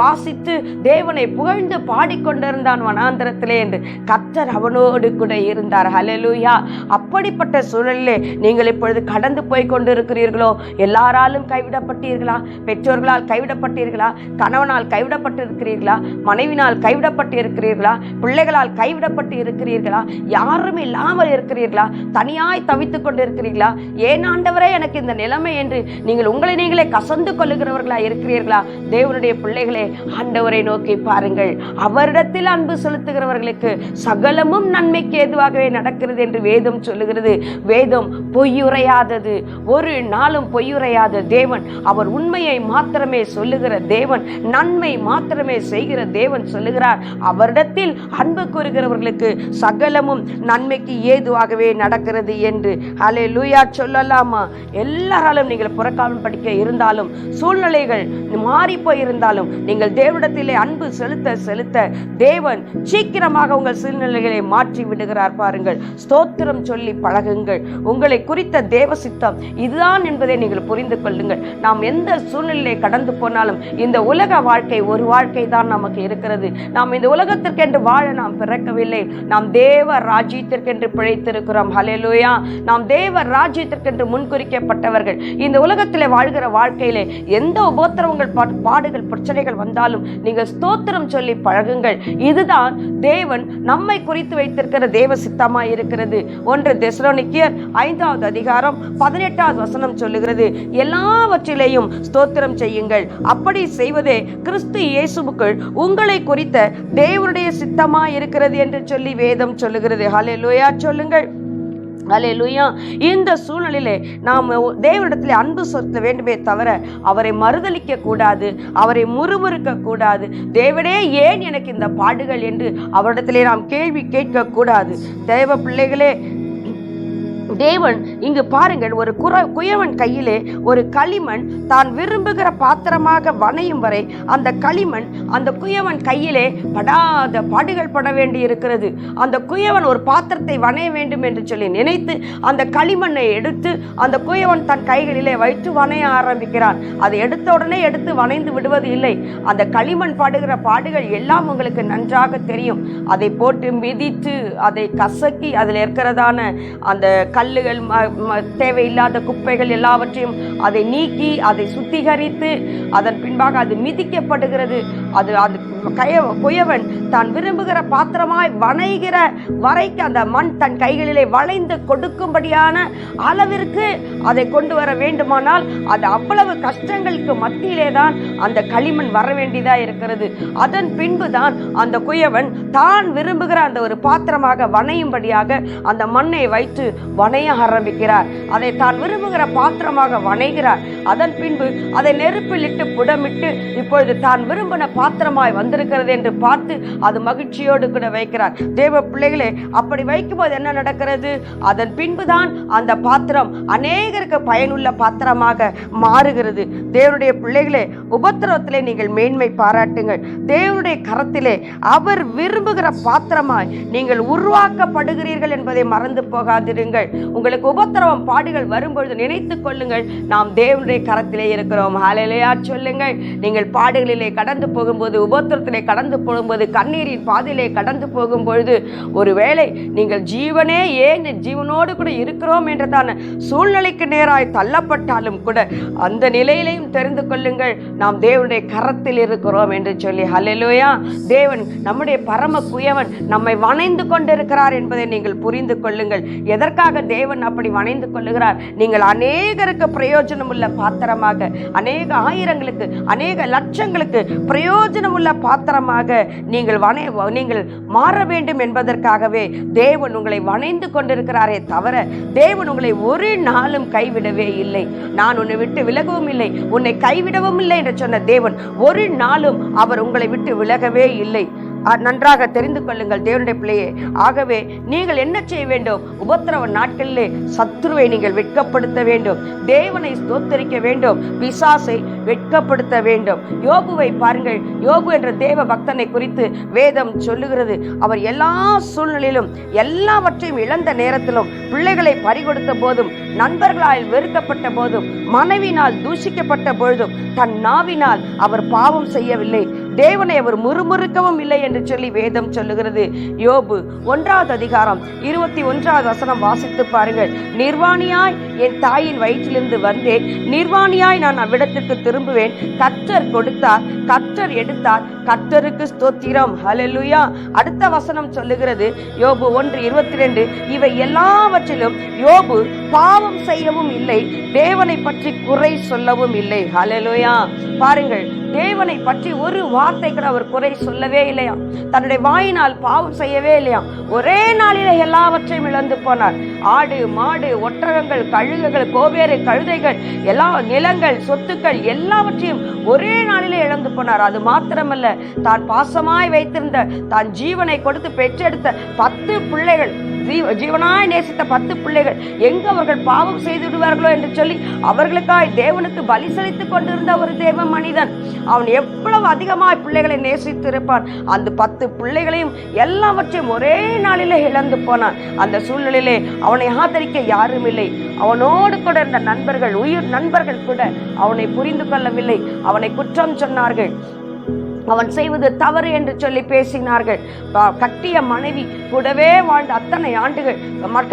வாசித்து தேவனை புகழ்ந்து பாடிக்கொண்டிருந்தான் வனாந்திரத்திலே என்று. கர்த்தர் அவனோடு கூட இருந்தார். ஹல்லேலூயா. அப்படிப்பட்ட சூழலிலே நீங்கள் இப்பொழுது கடந்து போய் கொண்டிருக்கிறீர்களோ? எல்லாராலும் கைவிடப்பட்டீர்களா? பெற்றோர்களால் கைவிடப்பட்டீர்களா? கணவனால் கைவிடப்பட்டு இருக்கிறீர்களா? மனைவினால் கைவிடப்பட்டு இருக்கிறீர்களா? பிள்ளைகளால் கைவிடப்பட்டு இருக்கிறீர்களா? யாரும் இல்லாமல் இருக்கிறீர்களா? தனியாய் தவித்துக் கொண்டு இருக்கிறீர்களா? ஏன் ஆண்டவரே எனக்கு இந்த நிலைமை என்று நீங்கள் உங்களை நீங்களே கசந்து கொள்ளுகிறவர்களா இருக்கிறீர்களா? தேவனுடைய பிள்ளைகளே, ஆண்டவரை நோக்கி பாருங்கள். அவரிடத்தில் அன்பு செலுத்துகிறவர்களுக்கு சகலமும் நன்மைக்கு ஏதுவாகவே நடக்கிறது என்று வேதம் சொல்லுகிறது. வேதம் பொய்யுரையாதது, ஒரு நாளும் பொய்யுரையாத தேவன். அவர் உண்மையை மாத்திரமே சொல்லுகிற தேவன், நன்மை மாத்திரமே செய்கிற தேவன் சொல்லுகிறார். அவரிடத்தில் அன்பு கூறுகிறவர்களுக்கு சகலமும் நன்மைக்கு ஏதுவாகவே நடக்கிறது என்று. ஹல்லேலூயா சொல்லலாமா? எல்லாராலும் நீங்கள் புறக்காலம் படிக்க இருந்தாலும், சூழ்நிலைகள் மாறி போயிருந்தாலும், நீங்கள் தேவனிடத்திலே அன்பு செலுத்த செலுத்த தேவன் சீக்கிரமாக உங்கள் சூழ்நிலைகளை மாற்றி விடுகிறார். பாருங்கள், ஸ்தோத்திரம் சொல்லி பழகுங்கள். உங்களை குறித்த தேவ சித்தம் இதுதான் என்பதை நீங்கள் புரிந்து கொள்ளுங்கள். நாம் எந்த சூழ்நிலையை கடந்து போனாலும், இந்த உலக வாழ்க்கை ஒரு வாழ்க்கை தான் நமக்கு இருக்கிறது. நாம் இந்த உலகத்திற்கென்று வாழ நாம் பிறக்கவில்லை. நாம் தேவ ராஜ்யத்திற்கென்று பிழைத்திருக்கிறோம். ஹல்லேலூயா. நாம் தேவ ராஜ்யத்திற்கென்று முன்குறிக்கப்பட்டவர்கள். இந்த உலகத்திலே வாழ்கிற வாழ்க்கையிலே எந்த உபத்திரவங்கள், பாடுகள், பிரச்சனைகள் வந்தாலும் நீங்கள் ஸ்தோத்திரம் சொல்லி பழகுங்கள். இதுதான் தேவன் நம்மை குறித்து வைத்திருக்கிற தேவ சித்தமாய் இருக்கிறது. 1 தெசலோனிக்கேயர் 5:18 சொல்லுகிறது, எல்லாவற்றிலேயும் ஸ்தோத்திரம் செய்யுங்கள், அப்படி செய்வதே கிறிஸ்து இயேசுவுக்குள் உங்களை குறித்த தேவனுடைய சித்தமாய் இருக்கிறது என்று சொல்லி வேதம் சொல்லுகிறது. ஹல்லேலூயா சொல்லுங்கள். ஹல்லேலூயா. இந்த சூழ்நிலையிலே நாம் தேவனிடத்தில் அன்பு செலுத்த வேண்டுமே தவிர அவரை மறுதலிக்க கூடாது, அவரை முறுமுறுக்க கூடாது. தேவனே ஏன் எனக்கு இந்த பாடுகள் என்று அவரிடத்திலே நாம் கேள்வி கேட்க கூடாது. தேவ பிள்ளைகளே, தேவன் இங்கு பாருங்கள், ஒரு குயவன் கையிலே ஒரு களிமண் தான் விரும்புகிற பாத்திரமாக வனையும் வரை அந்த களிமண் அந்த குயவன் கையிலே படாத பாடுகள் பட வேண்டி இருக்கிறது. அந்த குயவன் ஒரு பாத்திரத்தை வனைய வேண்டும் என்று சொல்லி நினைத்து அந்த களிமண்ணை எடுத்து அந்த குயவன் தன் கைகளிலே வைத்து வனைய ஆரம்பிக்கிறான். அதை எடுத்த உடனே எடுத்து வனைந்து விடுவது இல்லை. அந்த களிமண் பாடுகிற பாடுகள் எல்லாம் உங்களுக்கு நன்றாக தெரியும். அதை போட்டு மிதித்து அதை கசக்கி அதில் இருக்கிறதான அந்த கல்லுகள், தேவையில்லாத குப்பைகள் எல்லாவற்றையும் அதை நீக்கி அதை சுத்திகரித்து அதன் பின்பாக அது மிதிக்கப்படுகிறது. அது அது குயவன் தான் விரும்புகிற பாத்திரமாய் வணைகிற வரைக்கு அந்த மண் தன் கைகளிலே வளைந்து கொடுக்கும்படியான அளவிற்கு அதை கொண்டு வர வேண்டுமானால் அது அவ்வளவு கஷ்டங்களுக்கு மத்தியிலே தான் அந்த களிமண் வர வேண்டியதா இருக்கிறது. அதன் பின்புதான் அந்த குயவன் தான் விரும்புகிற அந்த ஒரு பாத்திரமாக வணையும்படியாக அந்த மண்ணை வைத்து வணைய ஆரம்பிக்கிறார். அதை தான் விரும்புகிற பாத்திரமாக வணைகிறார். அதன் பின்பு அதை நெருப்பில் இட்டு புடமிட்டு இப்பொழுது தான் விரும்பின பாத்திரமாய் வந்திருக்கிறது என்று பார்த்து அது மகிழ்ச்சியோடு கூட வைக்கிறார். தேவ பிள்ளைகளே, அப்படி வைக்கும்போது என்ன நடக்கிறது? அதன் பின்புதான் அந்த பாத்திரம் அநேகருக்கு பயனுள்ள பாத்திரமாக மாறுகிறது. தேவனுடைய பிள்ளைகளே, உபத்திரவத்திலே நீங்கள் மேன்மை பாராட்டுங்கள். தேவனுடைய கரத்திலே அவர் விரும்புகிற பாத்திரமாய் நீங்கள் உருவாக்கப்படுகிறீர்கள் என்பதை மறந்து போகாதிருங்கள். உங்களுக்கு உபத்திரவம் பாடுகள் வரும்பொழுது நினைத்துக் கொள்ளுங்கள், நாம் தேவனுடைய கரத்திலே இருக்கிறோம். ஹல்லேலூயா சொல்லுங்கள். நீங்கள் பாடுகளிலே கடந்து போகும்போது, உபத்திரத்திலே கடந்து போகும்போது, கண்ணீரின் பாதையிலே கடந்து போகும் பொழுது, ஒருவேளை நீங்கள் ஜீவனே ஏன் ஜீவனோடு கூட இருக்கிறோம் என்றதான சூழ்நிலைக்கு நேராய் தள்ளப்பட்டாலும் கூட அந்த நிலையிலையும் தெரிந்து கொள்ளுங்கள், நாம் தேவனுடைய கரத்தில் இருக்கிறோம் என்று சொல்லி. ஹல்லேலூயா. தேவன் நம்முடைய பரம குயவன் நம்மை வணைந்து கொண்டிருக்கிறார் என்பதை நீங்கள் புரிந்து கொள்ளுங்கள். எதற்காக தேவன் அப்படி வணைந்து கொள்ளுகிறார்? நீங்கள் அநேகருக்கு பிரயோஜனம் உள்ள பாத்திரமாக, அநேக ஆயிரங்களுக்கு, அநேக லட்சங்களுக்கு பிரயோஜனம் உள்ள பாத்திரமாக நீங்கள் மாற வேண்டும் என்பதற்காகவே தேவன் உங்களை வணைந்து கொண்டிருக்கிறாரே தவிர தேவன் உங்களை ஒரு நாளும் கைவிடவே இல்லை. நான் உன்னை விட்டு விலகவும் இல்லை, உன்னை கைவிடவும் இல்லை என்று சொன்ன தேவன் ஒரு நாளும் அவர் உங்களை விட்டு விலகவே இல்லை. நன்றாக தெரிந்து கொள்ளுங்கள் தேவனுடைய பிள்ளையே. ஆகவே நீங்கள் என்ன செய்ய வேண்டும்? உபத்திரவ நாட்களிலே சத்துருவை நீங்கள் வெட்கப்படுத்த வேண்டும், தேவனை ஸ்தோத்தரிக்க வேண்டும், பிசாசை வெட்கப்படுத்த வேண்டும். யோபுவை பாருங்கள். யோபு என்ற தேவ பக்தனை குறித்து வேதம் சொல்லுகிறது, அவர் எல்லா சூழ்நிலையிலும் எல்லாவற்றையும் இழந்த நேரத்திலும், பிள்ளைகளை பறிகொடுத்த போதும், நண்பர்களால் வெறுக்கப்பட்ட போதும், மனைவினால் தூஷிக்கப்பட்ட பொழுதும் தன் நாவினால் அவர் பாவம் செய்யவில்லை, தேவனை அவர் முறுமுறுக்கவும் இல்லை என்று சொல்லி வேதம் சொல்லுகிறது. யோபு 1வது அதிகாரம் 21வது வசனம் வாசித்து பாருங்கள். நிர்வாணியாய் என் தாயின் வயிற்றிலிருந்து வந்தேன், நிர்வாணியாய் நான் அவ்விடத்திற்கு திரும்புவேன். கர்த்தர் கொடுத்தார், கர்த்தர் எடுத்தார், கர்த்தருக்கு ஸ்தோத்திரம். ஹல்லேலூயா. அடுத்த வசனம் சொல்லுகிறது, யோபு 1:22, இவை எல்லாவற்றிலும் யோபு பாவம் செய்யவும் இல்லை, தேவனை பற்றி குறை சொல்லவும் இல்லை. ஹல்லேலூயா. பாருங்கள், தேவனை பற்றி ஒரு வார்த்தை கூட அவர் குறை சொல்லவே இல்லையா, தன்னுடைய வாயினால் பாவம் செய்யவே இல்லையா. ஒரே நாளிலே எல்லாவற்றையும் இழந்து போனார். ஆடு, மாடு, ஒட்டகங்கள், கழுகுகள், கோவேறு கழுதைகள், எல்லா நிலங்கள், சொத்துக்கள் எல்லாவற்றையும் ஒரே நாளிலே இழந்து போனார். அது மாத்திரமல்ல, தான் பாசமாய் வைத்திருந்த, தான் ஜீவனை கொடுத்து பெற்றெடுத்த 10 பிள்ளைகள், ஜீவனாய் நேசித்த 10 பிள்ளைகள் எங்கு அவர்கள் பாவம் செய்து விடுவார்களோ என்று சொல்லி அவர்களுக்காய் தேவனுக்கு பலி செலுத்திக் கொண்டிருந்த ஒரு தேவ மனிதன். அவன் எவ்வளவு அதிகமாய் பிள்ளைகளை நேசித்து இருப்பான். அந்த 10 பிள்ளைகளையும் எல்லாவற்றையும் ஒரே நாளிலே இழந்து போனான். அந்த சூழ்நிலையிலே அவனை ஆதரிக்க யாரும் இல்லை. அவனோடு கூட இருந்த நண்பர்கள், உயிர் நண்பர்கள் கூட அவனை புரிந்து கொள்ளவில்லை. அவனை குற்றம் சொன்னார்கள், அவன் செய்வது தவறு என்று சொல்லி பேசினார்கள். கட்டிய மனைவி, கூடவே வாழ்ந்த அத்தனை ஆண்டுகள்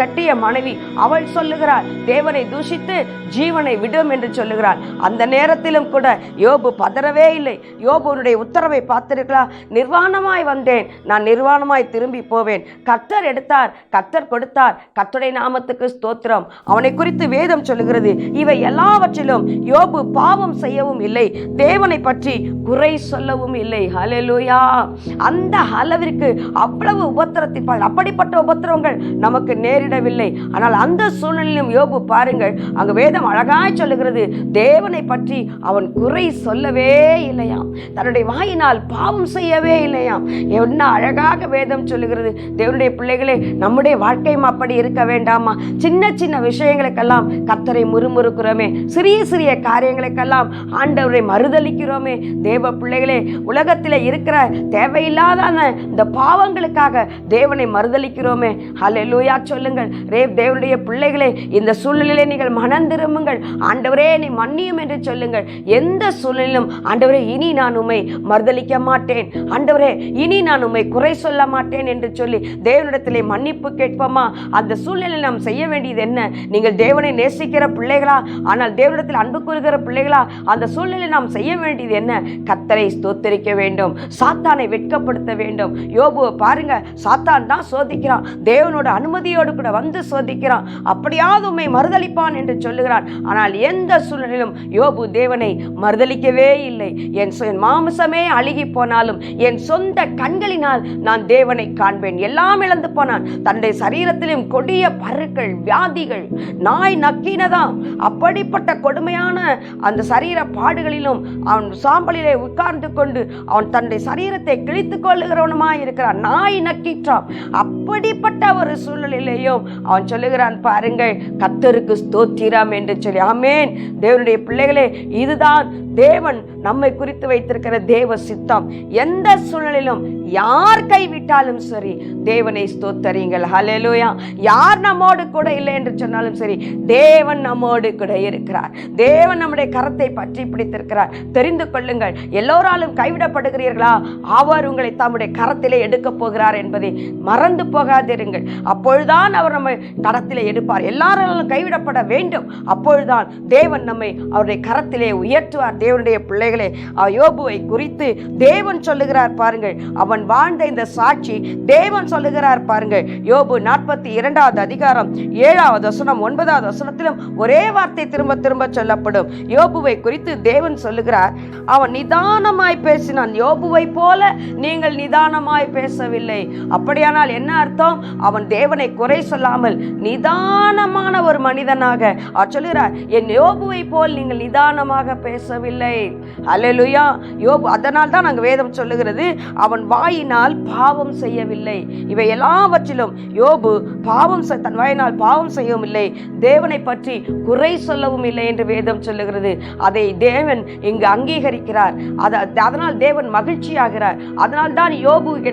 கட்டிய மனைவி, அவள் சொல்லுகிறாள், தேவனை தூஷித்து ஜீவனை விடும் என்று சொல்லுகிறாள். அந்த நேரத்திலும் கூட யோபு பதறவே இல்லை. யோபுடைய உத்தரவை பார்த்திருக்கலாம், நிர்வாணமாய் வந்தேன், நான் நிர்வாணமாய் திரும்பி போவேன். கர்த்தர் எடுத்தார், கர்த்தர் கொடுத்தார், கர்த்தருடைய நாமத்துக்கு ஸ்தோத்திரம். அவனை குறித்து வேதம் சொல்லுகிறது, இவை எல்லாவற்றிலும் யோபு பாவம் செய்யவும் இல்லை, தேவனை பற்றி குறை சொல்லவும் இல்லை. ஹல்லேலூயா. அந்த அளவிற்கு அவ்வளவு உபத்திரத்தின் அப்படிப்பட்ட உபத்திரவங்கள் நமக்கு நேரிடவில்லை. ஆனால் அந்த சூழ்நிலையிலும் யோபு பாருங்கள், அங்கு வேதம் அழகாய் சொல்லுகிறது, தேவனை பற்றி அவன் குறை சொல்லவே இல்லையாம், தன்னுடைய வாயினால் பாவம் செய்யவே இல்லையாம். என்ன அழகாக வேதம் சொல்லுகிறது. தேவனுடைய பிள்ளைகளே, நம்முடைய வாழ்க்கையும் அப்படி இருக்க வேண்டாமா? சின்ன சின்ன விஷயங்களுக்கெல்லாம் கர்த்தரை முறுமுறுக்கிறோமே, சிறிய சிறிய காரியங்களுக்கெல்லாம் ஆண்டவரை மறுதலிக்கிறோமே. தேவ பிள்ளைகளே, உலகத்தில் இருக்கிற தேவையில்லாத இந்த பாவங்களுக்காக தேவனை மறுதலிக்கிறோமே. ஹல்லேலூயா சொல்லுங்கள். தேவனுடைய பிள்ளைகளே, இந்த சூழ்நிலையிலே நீங்கள் மனம் திரும்புங்கள். ஆண்டவரே நீ மன்னியும் என்று சொல்லுங்கள். எந்த சூழ்நிலையிலும் ஆண்டவரே இனி நான் உம்மை மறுதலிக்க மாட்டேன், ஆண்டவரே இனி நான் உம்மை குறை சொல்ல மாட்டேன் என்று சொல்லி தேவனிடத்திலே மன்னிப்பு கேட்போமா? அந்த சூழ்நிலையில் நாம் செய்ய வேண்டியது என்ன? நீங்கள் தேவனை நேசிக்கிற பிள்ளைகளா, ஆனால் தேவனிடத்தில் அன்பு கூறுகிற பிள்ளைகளா, அந்த சூழ்நிலையில் நாம் செய்ய வேண்டியது என்ன? கர்த்தரை ஸ்தோத்திரிக்க வேண்டும், சாத்தானை வெட்கப்படுத்த வேண்டும். யோபுவை பாருங்க, சாத்தான் தான் சோதிக்கிறான், தேவனோட அனுமதியோடு கூட வந்து சோதிக்கிறான். அப்படியாவது உம்மை மறுதலிப்பான் என்று சொல்லுகிறான். ஆனால் எந்த சூழ்நிலையிலும் யோபு தேவனை மறுதலிக்கவே இல்லை. என் மாமிசமே அழுகி போனாலும் என் சொந்த கண்களினால் நான் தேவனை காண்பேன். எல்லாம் இழந்து போனான். தன்னுடைய சரீரத்திலும் கொடிய பருக்கள், வியாதிகள், நாய் நக்கினதாம். அப்படிப்பட்ட கொடுமையான அந்த சரீர பாடுகளிலும் அவன் சாம்பலிலே உட்கார்ந்து கொண்டு அவன் தன்னுடைய சரீரத்தை கிழித்துக் கொள்ளுகிறவனுமாய் இருக்கிறான். நாய் நக்கிற்றான். அப்படிப்பட்ட ஒரு சூழ்நிலையிலேயும் அவன் சொல்லுகிறான், பாருங்கள், கர்த்தருக்கு ஸ்தோத்திரம் என்று சொல்லி. ஆமென். தேவனுடைய பிள்ளைகளே, இதுதான் தேவன் நம்மை குறித்து வைத்திருக்கிற தேவ சித்தம். எந்த சூழ்நிலையிலும் யார் கைவிட்டாலும் சரி தேவனை ஸ்தோத்தரிங்கள். ஹல்லேலூயா. யார் நம்மோடு கூட இல்லை என்று சொன்னாலும் சரி, தேவன் நம்மோடு கூட இருக்கிறார். தேவன் நம்முடைய கரத்தை பற்றி பிடித்திருக்கிறார். தெரிந்து கொள்ளுங்கள், எல்லோராலும் கைவிடப்படுகிறீர்களா? அவர் உங்களை தம்முடைய கரத்திலே எடுக்க போகிறார் என்பதை மறந்து போகாதிருங்கள். அப்பொழுதுதான் அவர் நம்மை கரத்திலே எடுப்பார். எல்லாராலும் கைவிடப்பட வேண்டும். அப்பொழுதுதான் தேவன் நம்மை அவருடைய கரத்திலே உயர்த்துவார். தேவனுடைய பிள்ளைகளே, யோபுவை குறித்து தேவன் சொல்லுகிறார் பாருங்கள். அவன் வாழ்ந்த இந்த சாட்சி தேவன் சொல்லுகிறார் பாருங்கள். யோபு 42வது அதிகாரம் 7வது வசனம் 9வது வசனத்திலும் ஒரே வார்த்தை திரும்ப திரும்ப சொல்லப்படும். யோபுவை குறித்து தேவன் சொல்லுகிறார், அவன் நிதானமாய் பேசினான். யோபுவை போல நீங்கள் நிதானமாய் பேசவில்லை. அப்படியானால் என்ன அர்த்தம்? அவன் தேவனை குறை சொல்லாமல் நிதானமான ஒரு மனிதனாக சொல்லுகிறார். என் யோபுவை போல் நீங்கள் நிதானமாக பேசவில்லை. அல்லேலூயா. யோபு, அதனால் தான் நாங்கள் வேதம் சொல்லுகிறது, அவன் வாயினால் பாவம் செய்யவில்லை. இவை எல்லாவற்றிலும் யோபு தன் வாயினால் பாவம் செய்யவும் இல்லை, தேவனை பற்றி குறை சொல்லவும் இல்லை என்று வேதம் சொல்லுகிறது. அதை தேவன் இங்கு அங்கீகரிக்கிறார். அதனால் தேவன் மகிழ்ச்சியாகிறார். அதனால் தான் யோபுடைய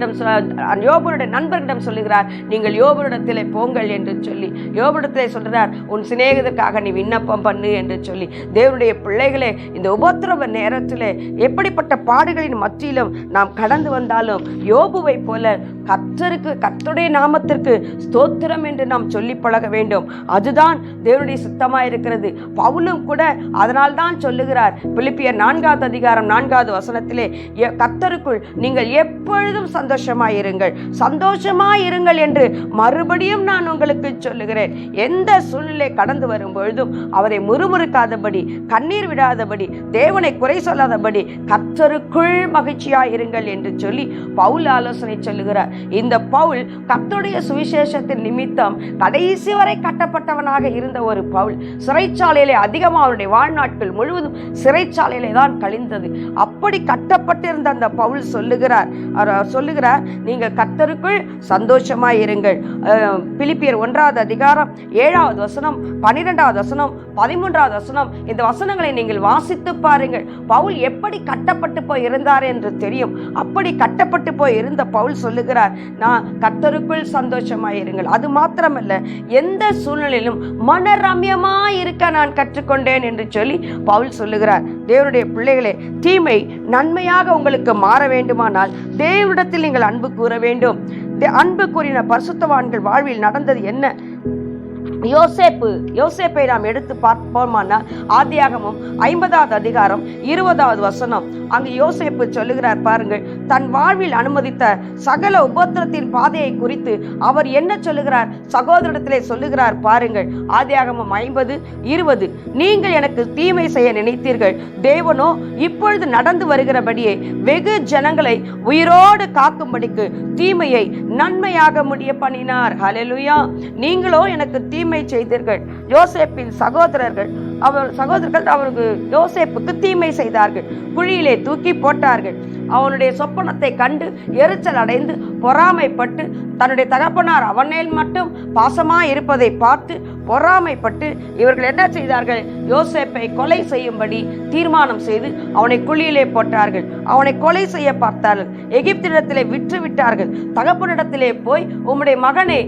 நண்பர்களிடம் சொல்லுகிறார், நீங்கள் யோபுடத்திலே போங்கள் என்று சொல்லி. யோபுடத்திலே சொல்றார், உன் சிநேகிதருக்காக நீ விண்ணப்பம் பண்ணு என்று சொல்லி. தேவனுடைய பிள்ளைகளே, இந்த உபத்திரவ நேரத்திலே எப்படிப்பட்ட பாடுகளின் மத்தியிலும் நாம் கடந்து வந்தாலும் யோபுவை போல கர்த்தருடைய நாமத்திற்கு ஸ்தோத்திரம் என்று நாம் சொல்லி பழக வேண்டும். அதுதான் தேவனுடைய சித்தமாய் இருக்கிறது. பவுலும் கூட அதனால் தான் சொல்லுகிறார், பிலிப்பியர் 4வது அதிகாரம் 4வது வசனத்திலே, கர்த்தருக்குள் நீங்கள் எப்பொழுதும் சந்தோஷமாயிருங்கள் என்று மறுபடியும் நான் உங்களுக்கு சொல்லுகிறேன். எந்த சூழ்நிலை கடந்து வரும் பொழுதும் அவரை முறுமுறுக்காதபடி, கண்ணீர் விடாதபடி, தேவனை குறை சொல்லாதபடி கர்த்தருக்குள் மகிழ்ச்சியாயிருங்கள் என்று சொல்லி பவுல் ஆலோசனை சொல்லுகிறார். இந்த பவுல் கர்த்தருடைய சுவிசேஷத்தின் நிமித்தம் கடைசி வரை கட்டப்பட்டவனாக இருந்த ஒரு பவுல். சிறைச்சாலையிலே அதிகமாக அவனுடைய வாழ்நாட்கள் முழுவதும் சிறைச்சாலையிலே தான் கழிந்தது. அப்படி கட்டப்பட்டிருந்த அந்த பவுல் சொல்லுகிறார், நீங்கள் கர்த்தருக்குள் சந்தோஷமாயிருங்கள். பிலிப்பியர் 1வது அதிகாரம் 7வது வசனம், 12வது வசனம், 13வது வசனம், இந்த வசனங்களை நீங்கள் வாசித்து பாருங்கள். பவுல் எப்படி கட்டப்பட்டு போய் இருந்தார் என்று தெரியும். அப்படி கட்டப்பட்டு போய் இருந்த பவுல் சொல்லுகிறார், நான் கர்த்தருக்குள் சந்தோஷமாயிருங்கள். அது மாத்திரமல்ல, எந்த சூழ்நிலையிலும் மனரம்யமாய் இருக்க நான் கற்றுக்கொண்டேன் என்று சொல்லி பவுல் சொல்லுகிறார். தேவனுடைய பிள்ளைகளே, தீமை நன்மையாக உங்களுக்கு மாற வேண்டுமானால் தேவனிடத்தில் நீங்கள் அன்பு கூற வேண்டும். அன்பு கூறின பரிசுத்தவான்கள் வாழ்வில் நடந்தது என்ன? யோசேப்பை நாம் எடுத்து பார்ப்போமானால் ஆதியாகமம் 50வது அதிகாரம் 20வது வசனம், அங்கு யோசேப்பு சொல்லுகிறார் பாருங்கள். தன் வாழ்வில் அனுமதித்த சகல உபத்திரத்தின் பாதையை குறித்து அவர் என்ன சொல்லுகிறார்? சகோதரத்திலே சொல்லுகிறார் பாருங்கள். ஆதியாகமம் 50:20, நீங்கள் எனக்கு தீமை செய்ய நினைத்தீர்கள், தேவனோ இப்பொழுது நடந்து வருகிறபடியே வெகு ஜனங்களை உயிரோடு காக்கும்படிக்கு தீமையை நன்மையாக முடிய பண்ணினார். ஹல்லேலூயா. நீங்களோ எனக்கு தீமை செய்தீர்கள். யோசேப்பின் சகோதரர்கள் அவருக்கு யோசேப்புக்கு தீமை செய்தார்கள், குழியிலே தூக்கி போட்டார்கள். அவனுடைய சொப்பனத்தை கண்டு எரிச்சல் அடைந்து பொறாமைப்பட்டு தன்னுடைய தகப்பனார் அவனில் மட்டும் பாசமாய் இருப்பதை பார்த்து பொறாமைப்பட்டு இவர்கள் என்ன செய்தார்கள்? யோசேப்பை கொலை செய்யும்படி தீர்மானம் செய்து அவனை குழியிலே போட்டார்கள். அவனை கொலை செய்ய பார்த்தார்கள். எகிப்திடத்திலே விற்று விட்டார்கள். தகப்பனிடத்திலே போய் உம்முடைய மகனை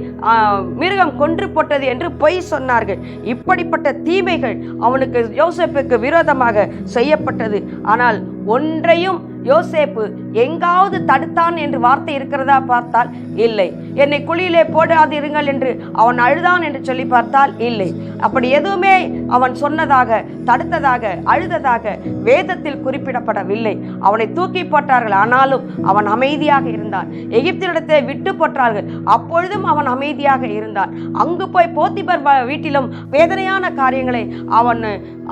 மிருகம் கொன்று போட்டது என்று பொய் சொன்னார்கள். இப்படிப்பட்ட தீமைகள் அவனுக்கு யோசேப்புக்கு விரோதமாக செய்யப்பட்டது. ஆனால் ஒன்றையும் யோசேப்பு எங்காவது தடுத்தான் என்று வார்த்தை இருக்கிறதா பார்த்தால் இல்லை. என்னை குழியிலே போடாதிருங்கள் என்று அவன் அழுதான் என்று சொல்லி பார்த்தால் இல்லை. அப்படி எதுவுமே அவன் சொன்னதாக, தடுத்ததாக, அழுததாக வேதத்தில் குறிப்பிடப்படவில்லை. அவனை தூக்கி போட்டார்கள், ஆனாலும் அவன் அமைதியாக இருந்தான். எகிப்திடத்தை விட்டு போட்டார்கள், அப்பொழுதும் அவன் அமைதியாக இருந்தான். அங்கு போய் போத்திபர் வீட்டிலும் வேதனையான காரியங்களை அவன்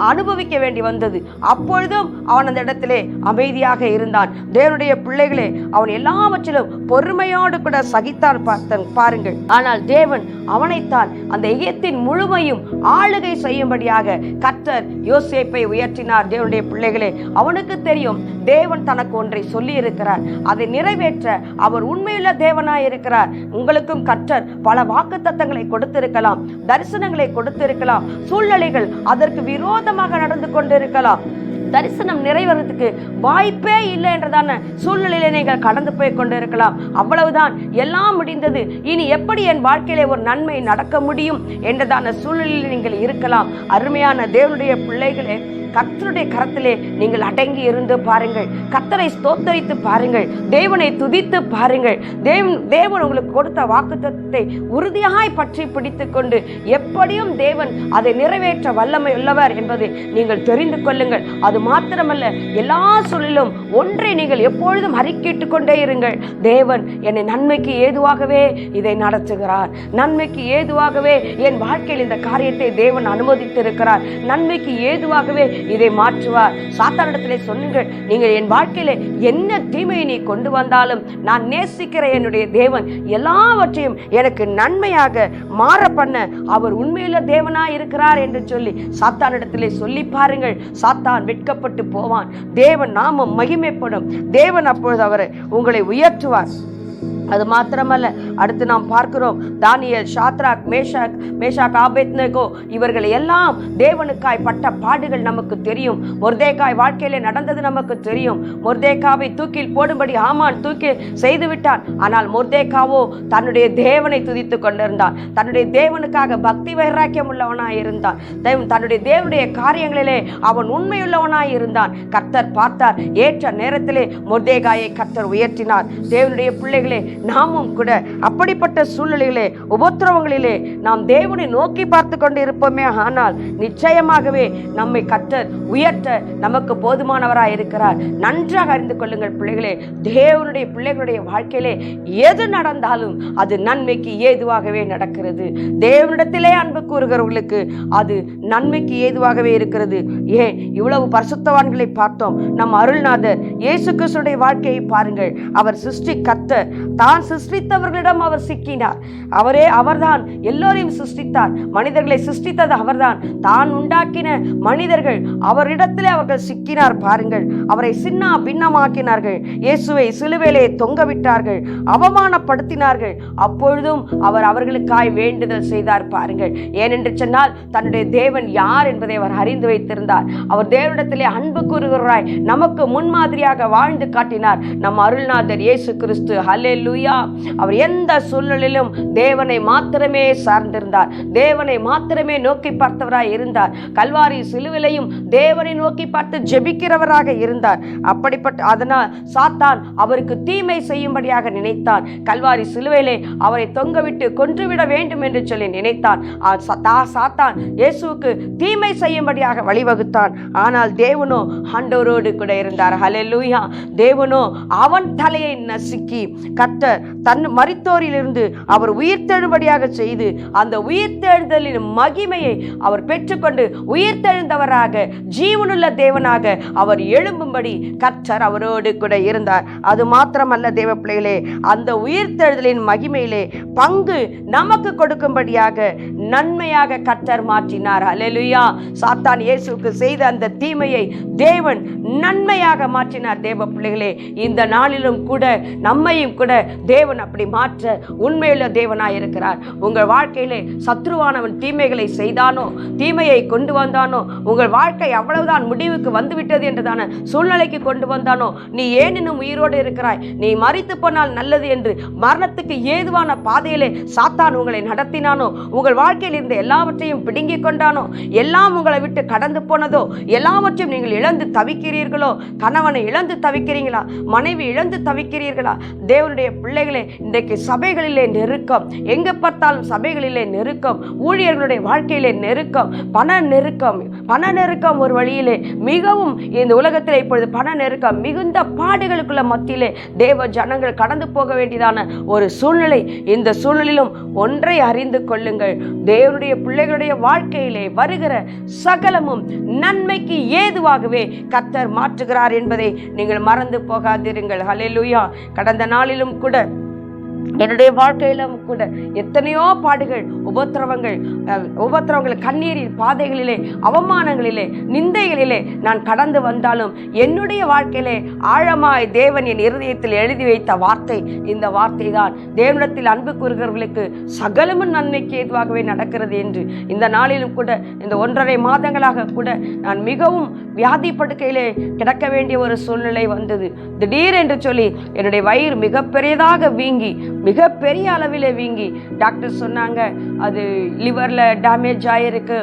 அனுபவிக்க வேண்டி வந்தது. அப்பொழுதும் அவன் அந்த இடத்திலே அமைதியாக இருந்தான். தேவனுடைய பிள்ளைகளே, அவன் எல்லாவற்றிலும் பொறுமையோடு கூட சகித்தான் பாருங்கள். ஆனால் தேவன் அவனைத்தான் அந்த எகிப்தின் முழுமையும் ஆளுகை செய்யும்படியாக கர்த்தர் யோசேப்பை உயர்த்தினார். தேவனுடைய பிள்ளைகளே, அவனுக்கு தெரியும் தேவன் தனக்கு ஒன்றை சொல்லி இருக்கிறார், அதை நிறைவேற்ற அவர் உண்மையுள்ள தேவனாய் இருக்கிறார். உங்களுக்கும் கர்த்தர் பல வாக்குத்தத்தங்களை கொடுத்திருக்கலாம், தரிசனங்களை கொடுத்திருக்கலாம், சூழ்நிலைகள் அதற்கு விரோதமாக நடந்து கொண்டிருக்கலாம். தரிசனம் நிறைவேறதுக்கு வாய்ப்பே இல்லை என்றதான சூழ்நிலையில நீங்கள் கடந்து போய் கொண்டு இருக்கலாம். அவ்வளவுதான், எல்லாம் முடிந்தது, இனி எப்படி என் வாழ்க்கையிலே ஒரு நன்மை நடக்க முடியும் என்றதான சூழ்நிலையில் நீங்கள் இருக்கலாம். அருமையான தேவனுடைய பிள்ளைகளே, கர்த்தருடைய கரத்திலே நீங்கள் அடங்கி இருந்து பாருங்கள். கர்த்தரை ஸ்தோத்தரித்து பாருங்கள். தேவனை துதித்து பாருங்கள். தேவன் உங்களுக்கு கொடுத்த வாக்குத்தத்தத்தை உறுதியாய் பற்றி பிடித்துக் கொண்டு எப்படியும் தேவன் அதை நிறைவேற்ற வல்லமை உள்ளவர் என்பதை நீங்கள் தெரிந்து கொள்ளுங்கள். அது மாத்திரமல்ல, எல்லா சூழலிலும் ஒன்றை நீங்கள் எப்பொழுதும் அறிக்கையிட்டுக் கொண்டே இருங்கள். தேவன் என்னை நன்மைக்கு ஏதுவாகவே இதை நடத்துகிறார். நன்மைக்கு ஏதுவாகவே என் வாழ்க்கையில் இந்த காரியத்தை தேவன் அனுமதித்திருக்கிறார். நன்மைக்கு ஏதுவாகவே இதை மாற்றுவார். சாத்தானிடத்திலே சொன்னுங்கள், நீங்கள் என் வாழ்க்கையிலே என்ன தீமையை நீ கொண்டு வந்தாலும் நான் நேசிக்கிற என்னுடைய தேவன் எல்லாவற்றையும் எனக்கு நன்மையாக மாற பண்ண அவர் உண்மையுள்ள தேவனாய் இருக்கிறார் என்று சொல்லி சாத்தானிடத்திலே சொல்லி பாருங்கள். சாத்தான் வெட்கப்பட்டு போவான். தேவன் நாமம் மகிமைப்படும். தேவன் அப்பொழுது அவரை உங்களை உயர்த்துவார். அது மாத்திரமல்ல, அடுத்து நாம் பார்க்கிறோம், தானியேல், சாத்ராக், மேஷாக், ஆபேத்நேகோ இவர்கள் எல்லாம் தேவனுக்காய் பட்ட பாடுகள் நமக்கு தெரியும். மொர்தேக்காய் வாழ்க்கையிலே நடந்தது நமக்கு தெரியும். மொர்தேக்காவை தூக்கில் போடும்படி ஆமான் தூக்கி செய்து விட்டான். ஆனால் மொர்தேக்காவோ தன்னுடைய தேவனை துதித்து கொண்டிருந்தான். தன்னுடைய தேவனுக்காக பக்தி வைராக்கியம் உள்ளவனாய் இருந்தான். தன்னுடைய தேவனுடைய காரியங்களிலே அவன் உண்மையுள்ளவனாய் இருந்தான். கர்த்தர் பார்த்தார். ஏற்ற நேரத்திலே மொர்தேகாயை கர்த்தர் உயர்த்தினார். தேவனுடைய பிள்ளைகளே, நாமும் கூட அப்படிப்பட்ட சூழ்நிலையிலே, உபத்திரவங்களிலே நாம் தேவனை நோக்கி பார்த்து கொண்டு இருப்போமே, ஆனால் நிச்சயமாகவே நம்மை கர்த்தர் உயர்த்த நமக்கு போதுமானவராய் இருக்கிறார். நன்றாக அறிந்து கொள்ளுங்கள் பிள்ளைகளே, தேவனுடைய பிள்ளைகளுடைய வாழ்க்கையிலே எது நடந்தாலும் அது நன்மைக்கு ஏதுவாகவே நடக்கிறது. தேவனிடத்திலே அன்பு கூறுகிறவர்களுக்கு அது நன்மைக்கு ஏதுவாகவே இருக்கிறது. ஏன் இவ்வளவு பரிசுத்தவான்களை பார்த்தோம். நம் அருள்நாதர் இயேசு கிறிஸ்துடைய வாழ்க்கையை பாருங்கள். அவர் சிருஷ்டி கர்த்தர். தான் சிருஷ்டித்தவர்களிடம் அவர் சிக்கினார். அவர்தான் எல்லோரையும் சிருஷ்டித்தார். மனிதர்களை சிருஷ்டித்தது அவர்தான். தான் உண்டாக்கின மனிதர்கள் அவரிடத்திலே அவர்கள் சிக்கினார் பாருங்கள். அவரை சின்ன பின்னமாக்கினார்கள். இயேசுவை சிலுவையிலே தொங்க விட்டார்கள், அவமானப்படுத்தினார்கள். அப்பொழுதும் அவர் அவர்களுக்காய் வேண்டுதல் செய்தார் பாருங்கள். ஏனென்று சொன்னால் தன்னுடைய தேவன் யார் என்பதை அவர் அறிந்து வைத்திருந்தார். அவர் தேவனிடத்திலே அன்பு கூறுகிறாய் நமக்கு முன்மாதிரியாக வாழ்ந்து காட்டினார் நம் அருள்நாதர் இயேசு கிறிஸ்து. ஹல்லேலூயா. அவர் எந்த சூழ்நிலையிலும் தேவனை மாத்திரமே சார்ந்திருந்தார். தேவனை மாத்திரமே நோக்கி பார்த்தவராய் இருந்தார். கல்வாரி சிலுவிலையும் தேவனை நோக்கி பார்த்து ஜெபிக்கிறவராக இருந்தார். அப்படிப்பட்ட அதனால் சாத்தான் அவருக்கு தீமை செய்யும்படியாக நினைத்தான். கல்வாரி சிலுவையிலே அவரை தொங்கவிட்டு கொன்றுவிட வேண்டும் என்று சொல்லி நினைத்தான். சாத்தான் இயேசுவுக்கு தீமை செய்யும்படியாக வழிவகுத்தான். ஆனால் தேவனோ ஆண்டவரோடு கூட இருந்தார். ஹல்லேலூயா. தேவனோ அவன் தலையை நசுக்கி கர்த்தர் தன் மரித்தோரிலிருந்து அவர் உயிர்த்தெழும்படியாக செய்து அந்த உயிர்த்தெழுதலின் மகிமையை அவர் பெற்றுக்கொண்டு உயிர்த்தெழுந்தவராக ஜீவனுள்ள தேவனாக அவர் எழும்பும்படி கர்த்தர் அவரோடு கூட இருந்தார். அது மாத்திரமல்ல தேவ பிள்ளைகளே, அந்த உயிர்த்தெழுதலின் மகிமையிலே பங்கு நமக்கு கொடுக்கும்படியாக நன்மையாக கர்த்தர் மாற்றினார். அல்லேலூயா. சாத்தான் இயேசுவுக்கு செய்த அந்த தீமையை தேவன் நன்மையாக மாற்றினார். தேவ பிள்ளைகளே, இந்த நாளிலும் கூட நம்மையும் கூட தேவன் அப்படி மாற்ற உண்மையுள்ள தேவனாய் இருக்கிறார். உங்கள் வாழ்க்கையிலே சத்ருவானவன் தீமைகளை செய்தானோ, தீமையை கொண்டு வந்தானோ, உங்கள் வாழ்க்கை அவ்வளவுதான் முடிவுக்கு வந்துவிட்டது என்றதான சூழ்நிலைக்கு கொண்டு வந்தானோ, நீ ஏன் இன்னும் உயிரோடு இருக்கிறாய், நீ மரித்து போனால் நல்லது என்று மரணத்துக்கு ஏதுவான பாதையிலே சாத்தான் உங்களை நடத்தினானோ, உங்கள் வாழ்க்கையில் இருந்த எல்லாவற்றையும் பிடுங்கிக் கொண்டானோ, எல்லாம் உங்களை விட்டு கடந்து போனதோ, எல்லாவற்றையும் நீங்கள் இழந்து தவிக்கிறீர்களோ, கணவனை இழந்து தவிக்கிறீங்களா, மனைவி இழந்து தவிக்கிறீர்களா? தேவனுடைய பிள்ளைகளே, இன்றைக்கு சபைகளிலே நெருக்கம், எங்க பார்த்தாலும் சபைகளிலே நெருக்கம், ஊழியர்களுடைய வாழ்க்கையிலே நெருக்கம், பண நெருக்கம் ஒரு வழியிலே மிகவும் இந்த உலகத்திலே இப்பொழுது பண நெருக்கம் மிகுந்த பாடுகளுக்குள்ள மத்தியிலே தேவ ஜனங்கள் கடந்து போக வேண்டியதான ஒரு சூழ்நிலை. இந்த சூழ்நிலையிலும் ஒன்றை அறிந்து கொள்ளுங்கள், தேவனுடைய பிள்ளைகளுடைய வாழ்க்கையிலே வருகிற சகலமும் நன்மைக்கு ஏதுவாகவே கர்த்தர் மாற்றுகிறார் என்பதை நீங்கள் மறந்து போகாதிருங்கள். ஹல்லேலூயா. கடந்த நாளிலும் கூட என்னுடைய வாழ்க்கையிலும் கூட எத்தனையோ பாடுகள், உபத்திரவங்கள், கண்ணீரின் பாதைகளிலே, அவமானங்களிலே, நிந்தைகளிலே நான் கடந்து வந்தாலும் என்னுடைய வாழ்க்கையிலே ஆழமாய் தேவன் என் இருதயத்தில் எழுதி வைத்த வார்த்தை இந்த வார்த்தை தான். தேவனிடத்தில் அன்பு கூறுகிறவர்களுக்கு சகலமும் நன்மைக்கு ஏதுவாகவே நடக்கிறது என்று இந்த நாளிலும் கூட இந்த 1.5 மாதங்களாக கூட நான் மிகவும் வியாதி படுக்கையிலே கிடக்க வேண்டிய ஒரு சூழ்நிலை வந்தது. திடீரென்று சொல்லி என்னுடைய வயிறு மிகப்பெரியதாக வீங்கி, மிகப்பெரிய அளவில் வீங்கி, டாக்டர் சொன்னாங்க அது லிவரில் டேமேஜ் ஆகிருக்கு,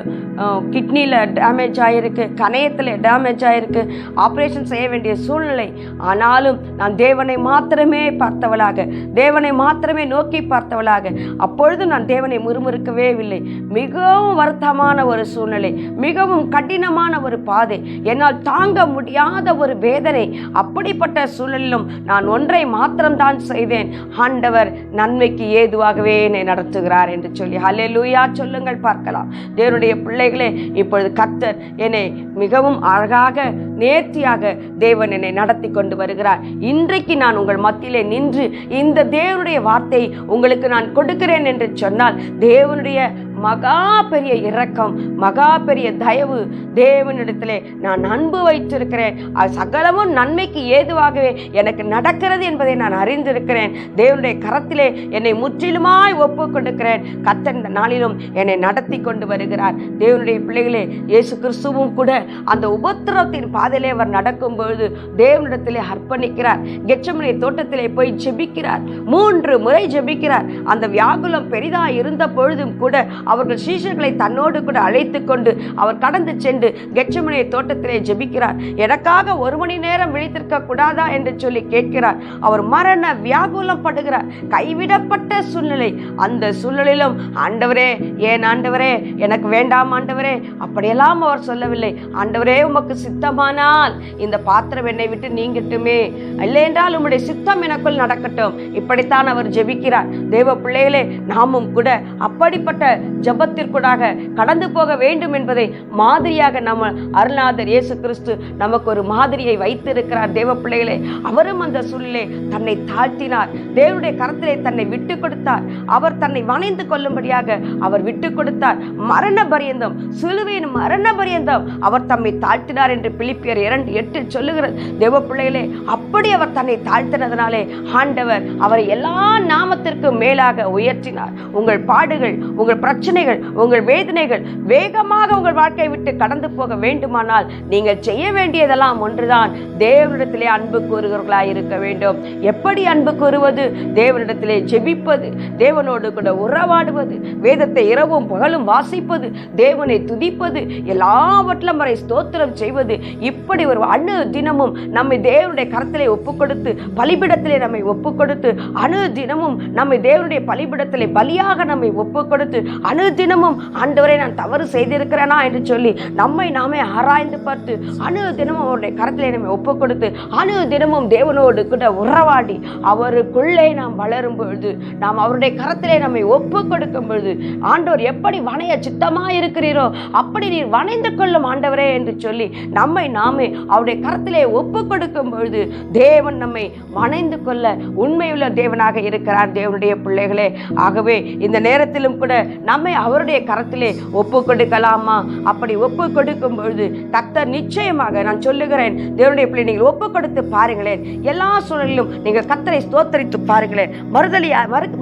கிட்னியில் டேமேஜ் ஆகிருக்கு, கணையத்தில் டேமேஜ் ஆகிருக்கு, ஆப்ரேஷன் செய்ய வேண்டிய சூழ்நிலை. ஆனாலும் நான் தேவனை மாத்திரமே பார்த்தவளாக, தேவனை மாத்திரமே நோக்கி பார்த்தவளாக, அப்பொழுது நான் தேவனை முறுமுறுக்கவே இல்லை. மிகவும் வருத்தமான ஒரு சூழ்நிலை, மிகவும் கடினமான ஒரு பாதை, என்னால் தாங்க முடியாத ஒரு வேதனை. அப்படிப்பட்ட சூழலிலும் நான் ஒன்றை மாத்திரம்தான் செய்தேன், ஆண்டவர் நன்மைக்கு ஏதுவாகவே என்னை நடத்துகிறார் என்று சொல்லி ஹல்லேலூயா சொல்லுங்கள் பார்க்கலாம். தேவனுடைய பிள்ளைகளே, இப்பொழுது கர்த்தர் என்னை மிகவும் அழகாக நேர்த்தியாக தேவன் என்னை நடத்தி கொண்டு வருகிறார். இன்றைக்கு நான் உங்கள் மத்தியிலே நின்று இந்த தேவனுடைய வார்த்தை உங்களுக்கு நான் கொடுக்கிறேன் என்று சொன்னால், தேவனுடைய மகா பெரிய இரக்கம், மகா பெரிய தயவு, தேவனிடத்திலே நான் அன்பு வைத்திருக்கிறேன். அது சகலமும் நன்மைக்கு ஏதுவாகவே எனக்கு நடக்கிறது என்பதை நான் அறிந்திருக்கிறேன். தேவனுடைய கரத்திலே என்னை முற்றிலுமாய் ஒப்பு கொடுக்கிறேன். கர்த்தர் இந்த நாளிலும் என்னை நடத்தி கொண்டு வருகிறார். தேவனுடைய பிள்ளைகளே, இயேசு கிறிஸ்துவும் கூட அந்த உபத்திரவத்தின் பாதையிலே அவர் நடக்கும் பொழுது தேவனிடத்திலே அர்ப்பணிக்கிறார். கெத்செமனே தோட்டத்திலே போய் ஜெபிக்கிறார். 3 முறை ஜெபிக்கிறார். அந்த வியாகுலம் பெரிதா இருந்த பொழுதும் கூட அவர்கள் சீஷர்களை தன்னோடு கூட அழைத்து கொண்டு அவர் கடந்து சென்று கெத்செமனே தோட்டத்திலே ஜெபிக்கிறார். எனக்காக 1 மணி நேரம் விழித்திருக்க கூடாதா என்று சொல்லி கேட்கிறார். அவர் மரண வியாகுலம் படுகிறார். கைவிடப்பட்ட சூழ்நிலை. அந்த சூழ்நிலையிலும் ஆண்டவரே, ஏன் ஆண்டவரே, எனக்கு வேண்டாம் ஆண்டவரே, அப்படியெல்லாம் அவர் சொல்லவில்லை. ஆண்டவரே, உமக்கு சித்தமானால் இந்த பாத்திரம் என்னை விட்டு நீங்கட்டுமே, இல்லை என்றால் உம்முடைய சித்தம் எனக்குள் நடக்கட்டும். இப்படித்தான் அவர் ஜெபிக்கிறார். தேவ பிள்ளைகளே, நாமும் கூட அப்படிப்பட்ட ஜபத்திற்குடாக கடந்து போக வேண்டும் என்பதை மாதிரியாக நம்ம அருள்நாதர் இயேசு கிறிஸ்து நமக்கு ஒரு மாதிரியை வைத்திருக்கிறார். தேவ பிள்ளைகளே, அவரும் அந்த சூழலிலே தன்னை தாழ்த்தினார். தேவனுடைய கரத்திலே தன்னை விட்டு கொடுத்தார். அவர் தன்னை வணைந்து கொள்ளும்படியாக அவர் விட்டு கொடுத்தார். மரண பரியந்தம், சிலுவையின் மரண பரியந்தம் அவர் தம்மை தாழ்த்தினார் என்று பிலிப்பியர் 2:8 சொல்லுகிறது. தேவ பிள்ளைகளே, அப்படி அவர் தன்னை தாழ்த்தினதனாலே ஆண்டவர் அவரை எல்லா நாமத்திற்கும் மேலாக உயர்த்தினார். உங்கள் பாடுகள், உங்கள் பிரச்சனைகள், உங்கள் வேதனைகள் வேகமாக உங்கள் வாழ்க்கையை விட்டு கடந்து போக வேண்டுமானால் நீங்கள் செய்ய வேண்டியதெல்லாம் ஒன்றுதான், தேவனிடத்திலே அன்பு கூறுகிறவர்களாய் இருக்க வேண்டும். எப்படி அன்பு கூறுவது? தேவனிடத்திலே ஜெபிப்பது, தேவனோடு கூட உறவாடுவது, வேதத்தை இரவும் பகலும் வாசிப்பது, தேவனை துதிப்பது, எல்லாவற்றிலும் வரை ஸ்தோத்திரம் செய்வது. இப்படி ஒரு அணு தினமும் நம்மை தேவனுடைய கரத்திலே ஒப்புக்கொடுத்து, பலிபிடத்திலே நம்மை ஒப்புக்கொடுத்து, அணு தினமும் நம்மை தேவனுடைய பலிபிடத்திலே பலியாக நம்மை ஒப்புக்கொடுத்து அனுதினமும் ஆண்டவரே நான் தவறு செய்திருக்கிறேனா என்று சொல்லி நம்மை நாமே ஆராய்ந்து பார்த்து அனுதினமும் அவருடைய கரத்திலே நம்மை ஒப்பு கொடுத்து அனுதினமும் தேவனோடு கூட உறவாடி அவருக்குள்ளே நாம் வளரும் பொழுது, நாம் அவருடைய கரத்திலே நம்மை ஒப்பு கொடுக்கும் பொழுது, ஆண்டவர் எப்படி வணைய சித்தமா இருக்கிறீரோ அப்படி நீர் வணைந்து கொள்ளும் ஆண்டவரே என்று சொல்லி நம்மை நாமே அவருடைய கரத்திலே ஒப்பு கொடுக்கும் பொழுது தேவன் நம்மை வணைந்து கொள்ள உண்மையுள்ள தேவனாக இருக்கிறார். தேவனுடைய பிள்ளைகளே, ஆகவே இந்த நேரத்திலும் கூட நம்மை அவருடைய கரத்திலே ஒப்பு கொடுக்கலாமா? அப்படி ஒப்பு கொடுக்கும் பொழுது கர்த்தர் நிச்சயமாக, நான் சொல்லுகிறேன், தேவனுடைய பிள்ளை நீங்கள் ஒப்பு கொடுத்து பாருங்களேன். எல்லா சூழலிலும் நீங்கள் கர்த்தரை ஸ்தோத்தரித்து பாருங்களேன்.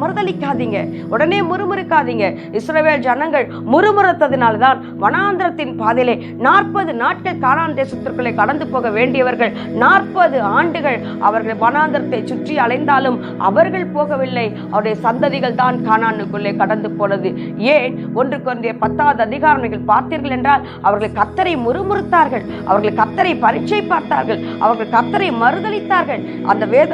மறுதளிக்காதீங்க, உடனே முறுமுறுக்காதீங்க. இஸ்ரவேல் ஜனங்கள் முறுமுறுத்ததினால்தான் வனாந்திரத்தின் பாதையிலே 40 நாட்கள் கானான் தேசத்திற்குள்ளே கடந்து போக வேண்டியவர்கள் 40 ஆண்டுகள் அவர்கள் வனாந்திரத்தை சுற்றி அலைந்தாலும் அவர்கள் போகவில்லை. அவருடைய சந்ததிகள் தான் கானானுக்குள்ளே கடந்து போனது. ஏன்? 1 கொரிந்தியர் 10வது அதிகாரம் நீங்கள் பார்த்தீர்கள் என்றால் அவர்கள் கர்த்தரை முறுமுறுத்தார்கள், அவர்கள் கர்த்தரை பரீட்சை பார்த்தார்கள், அவர்கள் கர்த்தரை மறுதளித்தார்கள். அந்த வேத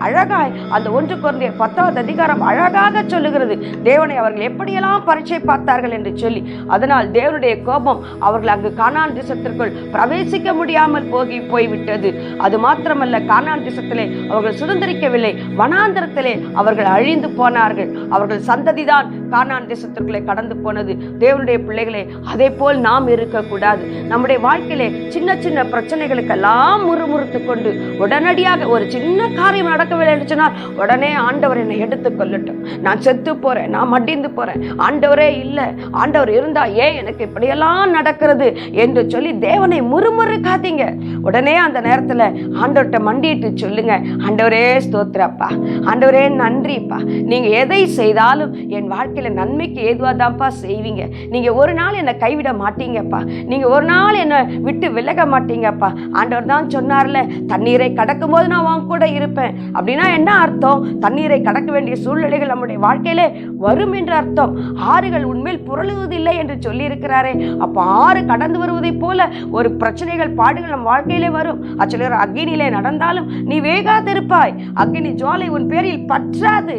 அழகாய் அந்த 1 கொரிந்தியர் 10வது அதிகாரம் அழகாக சொல்லுகிறது தேவனை அவர்கள் எப்படியெல்லாம் பரீட்சை பார்த்தார்கள் என்று சொல்லி. அதனால் தேவனுடைய கோபம் அவர்கள் அங்கு கானான் தேசத்திற்குள் பிரவேசிக்க முடியாமல் போய்விட்டது. அது மாத்திரமல்ல, கானான் தேசத்திலே அவர்கள் சுதந்திரிக்கவில்லை, வனாந்தரத்திலே அவர்கள் அழிந்து போனார்கள். அவர்கள் சந்ததிதான் கானான் தேசத்திற்குள்ளே கடந்து போனது. தேவனுடைய பிள்ளைகளே, அதே போல் நாம் இருக்கக்கூடாது. நம்முடைய வாழ்க்கையிலே சின்ன சின்ன பிரச்சனைகளுக்கெல்லாம் முறுமுறுத்து கொண்டு உடனடியாக ஒரு சின்ன காரியம் நடக்கவில்லை என்று சொன்னால் உடனே ஆண்டவர் என்னை எடுத்துக் கொள்ளட்டும், நான் செத்து போறேன், நான் மடிந்து போறேன், ஆண்டவரே இல்லை, ஆண்டவர் இருந்தா ஏன் எனக்கு இப்படியெல்லாம் நடக்கிறது என்று சொல்லி தேவனை முறுமுறுக்காதீங்க. உடனே அந்த நேரத்தில் ஆண்டவர்கிட்ட மண்டிட்டு சொல்லுங்க, ஆண்டவரே ஸ்தோத்திரப்பா, ஆண்டவரே நன்றிப்பா, நீங்க எதை செய்தாலும் என் வாழ்க்கையில நன்மைக்கு ஏதுவாதான்ப்பா செய்வீங்க. நீங்க ஒரு நாள் என்னை கைவிட மாட்டீங்கப்பா, நீங்க ஒரு நாள் என்னை விட்டு விலக மாட்டீங்கப்பா. ஆண்டவர் தான் சொன்னார்ல, தண்ணீரை கடக்கும் போது நான் உன் கூட இருப்பேன். அப்படின்னா என்ன அர்த்தம்? தண்ணீரை கடக்க வேண்டிய சூழ்நிலைகள் நம்முடைய வாழ்க்கையிலே வரும் என்று அர்த்தம். ஆறுகள் உண்மையில் புரளுவதில்லை என்று சொல்லி இருக்கிறாரே, அப்ப ஆறு கடந்து வருவதை போல ஒரு பிரச்சனைகள் பாடுகள் நம் வாழ்க்கையிலே வரும். அச்சலர் அக்னியிலே நடந்தாலும் நீ வேகாதிருப்பாய், அக்னி ஜுவாலை உன் பேரில் பற்றாது.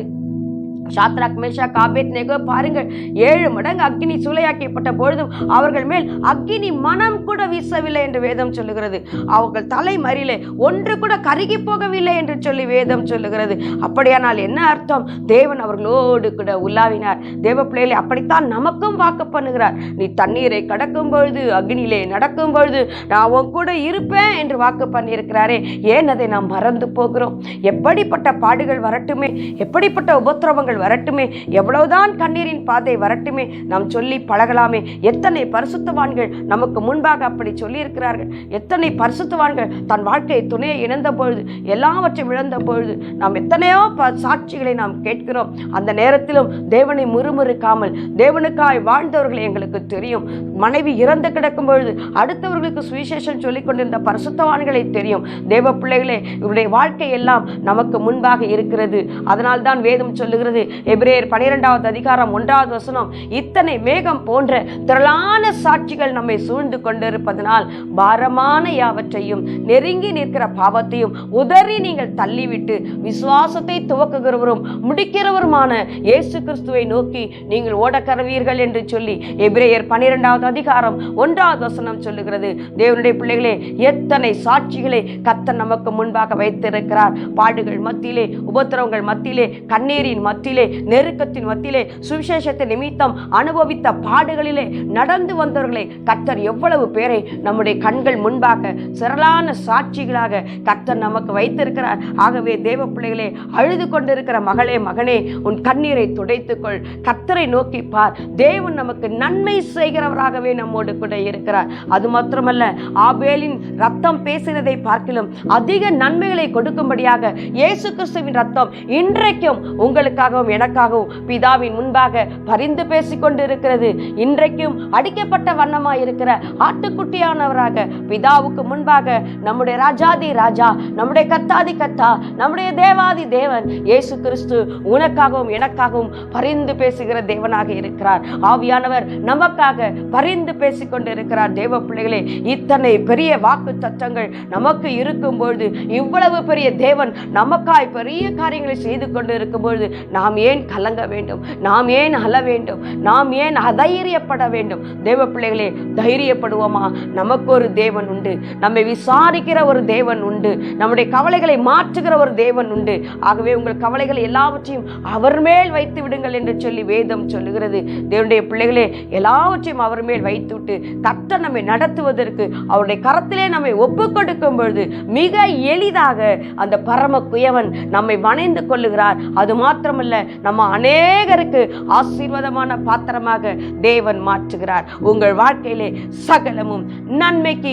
சாத்ராக் மேஷாக் ஆபேத்நேகோ பாருங்கள், 7 மடங்கு அக்னி சூளையாக்கப்பட்ட பொழுதும் அவர்கள் மேல் அக்னி மனம் கூட வீசவில்லை என்று வேதம் சொல்லுகிறது. அவர்கள் தலைமறியிலே ஒன்று கூட கருகி போகவில்லை என்று சொல்லி வேதம் சொல்லுகிறது. அப்படியானால் என்ன அர்த்தம்? தேவன் அவர்களோடு கூட உலாவினார். தேவ பிள்ளைகளை அப்படித்தான் நமக்கும் வாக்கு பண்ணுகிறார். நீ தண்ணீரை கடக்கும் பொழுது, அக்னியிலே நடக்கும் பொழுது நான் உன் கூட இருப்பேன் என்று வாக்கு பண்ணியிருக்கிறாரே. ஏன் அதை நாம் மறந்து போகிறோம்? எப்படிப்பட்ட பாடுகள் வரட்டுமே, எப்படிப்பட்ட உபத்திரவங்கள் வரட்டுமே, எவ்வளவுதான் கண்ணீரின் பாதை வரட்டுமே, நாம் சொல்லி பழகலாமே. எத்தனை பரிசுத்தவான்கள் நமக்கு முன்பாக அப்படி சொல்லி இருக்கிறார்கள். எத்தனை பரிசுத்தவான்கள் தன் வாழ்க்கையை துணையை இழந்த பொழுது, எல்லாவற்றையும் இழந்த பொழுது நாம் எத்தனையோ சாட்சிகளை நாம் கேட்கிறோம். அந்த நேரத்திலும் தேவனை முறுமுறுக்காமல் தேவனுக்காய் வாழ்ந்தவர்களை எங்களுக்கு தெரியும். மனைவி இறந்து கிடக்கும் பொழுது அடுத்தவர்களுக்கு சுவிசேஷம் சொல்லிக் கொண்டிருந்த பரிசுத்தவான்களை தெரியும். தேவ பிள்ளைகளே, இவருடைய வாழ்க்கை எல்லாம் நமக்கு முன்பாக இருக்கிறது. அதனால் தான் வேதம் சொல்லுகிறது, எபிரேயர் 12வது அதிகாரம் 1வது வசனம், இத்தனை மேகம் போன்ற திரளான சாட்சிகள் நம்மை சூழ்ந்து கொண்டிருப்பதனால் பாரமான யாவற்றையும் நெருங்கி நிற்கிற பாவத்தையும் உதறி நீங்கள் தள்ளிவிட்டு விசுவாசத்தை துவக்குகிறவரும் முடிக்கிறவருமான இயேசு கிறிஸ்துவை நோக்கி நீங்கள் ஓடக்கரவீர்கள் என்று சொல்லி எபிரேயர் 12வது அதிகாரம் 1வது வசனம் சொல்லுகிறது. தேவனுடைய பிள்ளைகளே, எத்தனை சாட்சிகளை கர்த்தர் நமக்கு முன்பாக வைத்திருக்கிறார். பாடுகள் மத்தியிலே, உபத்திரவங்கள் மத்தியிலே, கண்ணீரின் மத்தியிலே, நெருக்கத்தின் மத்தியிலே, சுவிசேஷத்தின் நிமித்தம் அனுபவித்த பாடுகளிலே நடந்து வந்தவர்களை கர்த்தர் எவ்வளவு பேரை நம்முடைய கண்கள் முன்பாக சிறலான சாட்சிகளாக கர்த்தர் நமக்கு வைத்திருக்கிறார். ஆகவே தேவ பிள்ளைகளே, அழுது கொண்டிருக்கிற மகளே, மகனே, உன் கண்ணீரை துடைத்துக்கொள், கர்த்தரை நோக்கி பார். தேவன் நமக்கு நன்மை செய்கிறவராகவே நம்மோடு கூட இருக்கிறார். அது மாத்திரமல்ல, ஆபேலின் ரத்தம் பேசினதை பார்க்கிலும் அதிக நன்மைகளை கொடுக்கும்படியாக இயேசு கிறிஸ்துவின் ரத்தம் இன்றைக்கும் உங்களுக்காகவும் எனக்காகவும் பிதாவின் முன்பாக பரிந்து பேசிக் கொண்டிருக்கிறது. இன்றைக்கும் அடிக்கப்பட்ட வண்ணமாய் இருக்கிற ஆட்டுக்குட்டியானவராக பிதாவுக்கு முன்பாக நம்முடைய ராஜாதி ராஜா, நம்முடைய கர்த்தாதி கர்த்தா, நம்முடைய தேவாதி தேவன் இயேசு கிறிஸ்து உனக்காகவும் எனக்காகவும் பரிந்து பேசுகிற தேவனாக இருக்கிறார். ஆவியானவர் நமக்காக பரிந்து பேசிக் கொண்டிருக்கிறார். தேவ பிள்ளைகளே, இத்தனை பெரிய வாக்கு தத்தங்கள் நமக்கு இருக்கும் பொழுது, இவ்வளவு பெரிய தேவன் நமக்காய் பெரிய காரியங்களை செய்து கொண்டு இருக்கும் பொழுது நாம் நாம் ஏன் கலங்க வேண்டும்? நாம் ஏன் அழ வேண்டும்? நாம் ஏன் அதைரியப்பட வேண்டும்? தேவ பிள்ளைகளே, தைரியப்படுவோமா? நமக்கு ஒரு தேவன் உண்டு, நம்மை விசாரிக்கிற ஒரு தேவன் உண்டு, நம்முடைய கவலைகளை மாற்றுகிற ஒரு தேவன் உண்டு. ஆகவே உங்கள் கவலைகளை எல்லாவற்றையும் அவர் மேல் வைத்து விடுங்கள் என்று சொல்லி வேதம் சொல்லுகிறது. தேவனுடைய பிள்ளைகளே, எல்லாவற்றையும் அவர் மேல் வைத்துவிட்டு கர்த்தர் நம்மை நடத்துவதற்கு அவருடைய கரத்திலே நம்மை ஒப்புக் கொடுக்கும் பொழுது மிக எளிதாக அந்த பரம குயவன் நம்மை வணைந்து கொள்ளுகிறார். அது மாத்திரமல்ல, நம்ம அநேகருக்கு ஆசீர்வாதமான பாத்திரமாக தேவன் மாற்றுகிறார். உங்கள் வாழ்க்கையிலே சகலமும் நன்மைக்கு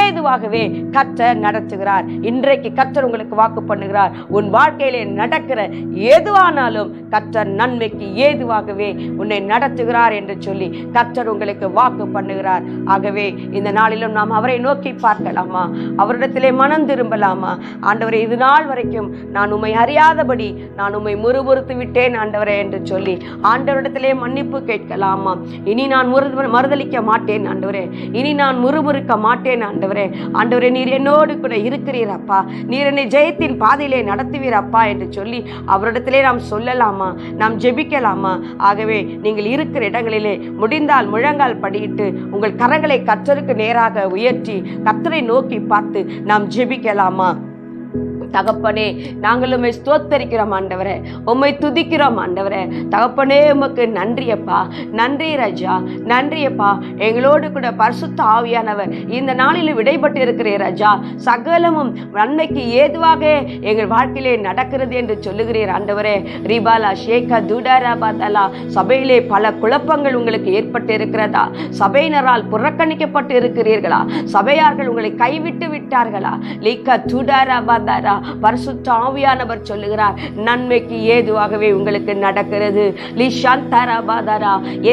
ஏதுவாகவே கர்த்தர் நடத்துகிறார். இன்றைக்கு கர்த்தர் உங்களுக்கு வாக்கு பண்ணுகிறார், உன் வாழ்க்கையிலே நடக்கிற எதுவானாலும் கர்த்தர் நன்மைக்கு ஏதுவாகவே உன்னை நடத்துகிறார் என்று சொல்லி கர்த்தர் உங்களுக்கு வாக்கு பண்ணுகிறார். ஆகவே இந்த நாளிலும் நாம் அவரை நோக்கி பார்க்கலாமா? அவரிடத்திலே மனம் திரும்பலாமா? ஆண்டவரே, இது நாள் வரைக்கும் நான் உம்மை அறியாதபடி நான் உம்மை முறுமுறுத்து விட்டேன் ஆண்டவரே என்று சொல்லி ஆண்டவரிடத்திலே மன்னிப்பு கேட்கலாமா? இனி நான் மறுதலிக்க மாட்டேன் ஆண்டவரே, இனி நான் முறுமுறுக்க மாட்டேன் ஆண்டவரே. ஆண்டவரே, நீர் என்னோடு கூட இருக்கிறீரப்பா, நீர் என்னை ஜெயத்தின் பாதையிலே நடத்துவீரப்பா என்று சொல்லி அவரிடத்திலே நாம் சொல்லலாமா? நாம் ஜெபிக்கலாமா? ஆகவே நீங்கள் இருக்கிற இடங்களிலே முடிந்தால் முழங்கால் படியிட்டு உங்கள் கரங்களை கர்த்தருக்கு நேராக உயர்த்தி கர்த்தரை நோக்கி பார்த்து நாம் ஜெபிக்கலாமா? தகப்பனே, நாங்கள் உம்மை ஸ்தோத்தரிக்கிறோம் ஆண்டவரே, உம்மை துதிக்கிறோம் ஆண்டவரே. தகப்பனே, உமக்கு நன்றியப்பா, நன்றி ராஜா, நன்றியப்பா. எங்களோடு கூட பரிசுத்த ஆவியானவர் இந்த நாளில் விடைபட்டு இருக்கிறீர் ராஜா. சகலமும் நன்மைக்கு ஏதுவாக எங்கள் வாழ்க்கையிலே நடக்கிறது என்று சொல்லுகிறீர் ஆண்டவரே. ரிபாலா ஷேகா துடாரா பாதலா, சபையிலே பல குழப்பங்கள் உங்களுக்கு ஏற்பட்டு இருக்கிறதா? சபையினரால் புறக்கணிக்கப்பட்டு இருக்கிறீர்களா? சபையார்கள் உங்களை கைவிட்டு விட்டார்களா? லீகா துடாரா பாதாரா, பரிசுத்த ஆவியானவர் சொல்லுகிறார், நன்மைக்கு ஏதுவாகவே உங்களுக்கு நடக்கிறது.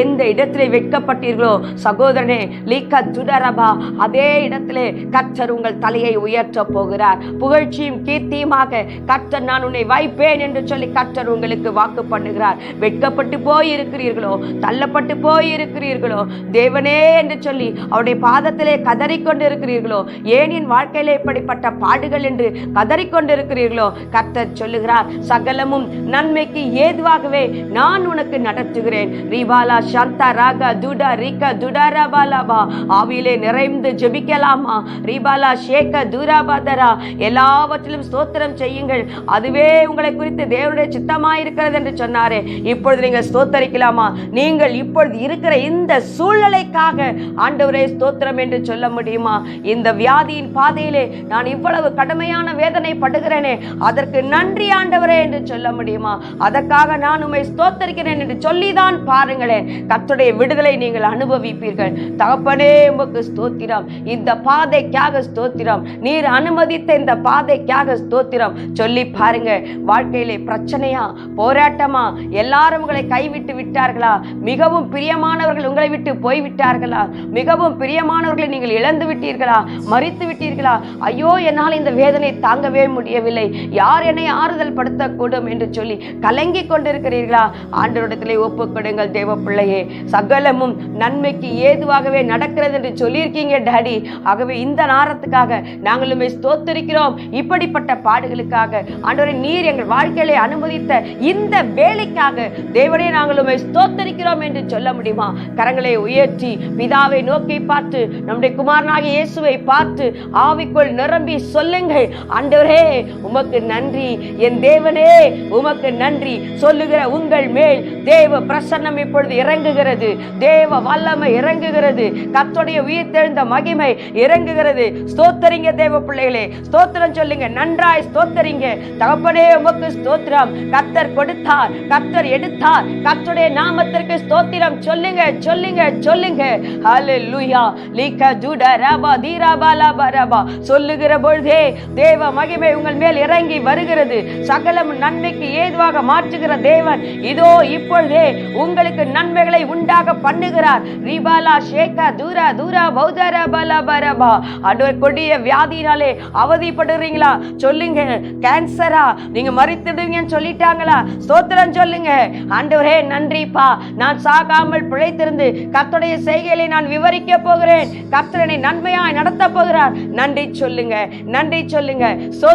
எந்த இடத்திலே வெட்கப்பட்டீர்களோ சகோதரனே, லீகா துடரபா, அதே இடத்திலே கர்த்தர் உங்கள் தலையை உயர்த்த போகிறார். புகழ்ச்சியும் கீர்த்தியுமாக கர்த்தர் நான் உன்னை வைப்பேன் என்று சொல்லி கர்த்தர் உங்களுக்கு வாக்கு பண்ணுகிறார். வெட்கப்பட்டு போய் இருக்கிறீர்களோ, தள்ளப்பட்டு போய் இருக்கிறீர்களோ, தேவனே என்று சொல்லி அவருடைய பாதத்திலே கதறிக்கொண்டு இருக்கிறீர்களோ, ஏன் என் வாழ்க்கையிலே இப்படிப்பட்ட பாடுகள் என்று கதறிக்கொண்டு இருக்கிறீர்களோ, கர்த்தர் சொல்லுகிறார், சகலமும் நன்மைக்கு ஏதுவாகவே நான் உனக்கு நடத்துகிறேன். ரிபாலா சாந்தா ராகா துடா ரிகா துடாரா பாலாபா. ஆவியிலே நிறைந்து ஜெபிக்கலாமா? ரிபாலா ஷேகா துராபாதரா. எல்லாவற்றிலும் ஸ்தோத்திரம் செய்யுங்கள், அதுவே உங்களை குறித்து தேவனுடைய சித்தமாயிருக்கிறது என்று சொன்னாரே. இப்பொழுது நீங்கள் ஸ்தோத்தரிக்கலாமா? நீங்கள் இப்பொழுது இருக்கிற இந்த சூழ்நிலைக்காக ஆண்டவரே ஸ்தோத்திரம் என்று சொல்ல முடியுமா? இந்த வியாதியின் பாதையிலே நான் இவ்வளவு கடுமையான வேதனை படுகிறேனே, அதற்கு நன்றி ஆண்டவரே என்று சொல்ல முடியுமா? அதற்காக நான் உம்மை ஸ்தோத்தரிக்கிறேன் என்று சொல்லிதான் பாருங்களேன், கர்த்தருடைய விடுதலை நீங்கள் அனுபவிப்பீர்கள். தகப்பனே, உமக்கு ஸ்தோத்திரம், இந்த பாதைக்காக ஸ்தோத்திரம், நீர் அனுமதித்த இந்த பாதைக்காக ஸ்தோத்திரம் சொல்லி பாருங்க. வாழ்க்கையிலே பிரச்சனையா, போராட்டமா, எல்லாரும் உங்களை கைவிட்டு விட்டார்களா? மிகவும் பிரியமானவர்கள் உங்களை விட்டு போய்விட்டார்களா? மிகவும் பிரியமானவர்களை நீங்கள் இழந்து விட்டீர்களா? மறித்து விட்டீர்களா? ஐயோ, என்னால் இந்த வேதனை தாங்கவே முடியவில்லை, யார் என்னை ஆறுதல் படுத்தக்கூடும் என்று சொல்லி கலங்கி கொண்டிருக்கிறீர்களா? ஆண்டவரிடத்திலே ஒப்புக்கொடுங்கள் தேவ பிள்ளையே. சகலமும் நன்மைக்கு ஏதுவாகவே நடக்கிறது என்று சொல்லியிருக்கீங்க டாடி. ஆகவே இந்த நேரத்துக்காக நாங்களுமே ஸ்தோத்திரிக்கிறோம். இப்படிப்பட்ட பாடுகளுக்காக ஆண்டவரே, நீர் எங்கள் வாழ்க்கையிலே அனுமதித்த இந்த வேலைக்காக தேவனே நாங்களுமே ஸ்தோத்திரிக்கிறோம் என்று சொல்ல முடியுமா? கரங்களை உயர்த்தி பிதாவை நோக்கி பார்த்து, நம்முடைய குமாரனாகிய இயேசுவை பார்த்து ஆவிக்குள் நிரம்பி சொல்லுங்கள், ஆண்டவரே உமக்கு நன்றி, என் தேவனே உமக்கு நன்றி சொல்லுகிற உங்கள் மேல் தேவ பிரசன்னம் இப்பொழுது இறங்குகிறது, தேவ வல்லமை இறங்குகிறது, கர்த்தருடைய உயிர்த்தெழுந்த மகிமை இறங்குகிறது. ஸ்தோத்தரிங்க தேவ பிள்ளைகளே, ஸ்தோத்திரம் சொல்லுங்க, நன்றாய் ஸ்தோத்தரிங்க. தகப்பனே, உமக்கு ஸ்தோத்திரம். கர்த்தர் கொடுத்தார், கர்த்தர் எடுத்தார், கர்த்தருடைய நாமத்திற்கு ஸ்தோத்திரம் சொல்லுங்க, சொல்லுங்க, சொல்லுங்க. ஹல்லேலூயா. லீகா ஜூடா ரபா தீராபா லபா ரபா. சொல்லுகிற பொழுதே தேவ மகிமை உங்கள் மேல் இறங்கி வருகிறது. சகலம் நன்மைக்கு ஏதுவாக மாற்றுகிற தேவன் இதோ இப்பொழுதே உங்களுக்கு நன்மைகளை உண்டாக பண்ணுகிறார். ரிபாலா ஷேகா தூரா தூரா பௌதரா பலா பரபா. ஆண்டவர், கொடிய வியாதினாலே அவதிப்படுறீங்களா? சொல்லுங்க. கேன்சரா, நீங்க மரித்துடுவீங்கன்னு சொல்லிட்டாங்களா? ஸ்தோத்திரம் சொல்லுங்க. ஆண்டவரே நன்றிப்பா, நான் சாகாமல் பிழைத்திருந்து கர்த்தருடைய செய்கைகளை நான் விவரிக்க போகிறேன், கர்த்தரனை நன்மையாய் நடத்த போகிறார். நன்றி சொல்லுங்க, நன்றி சொல்லுங்க.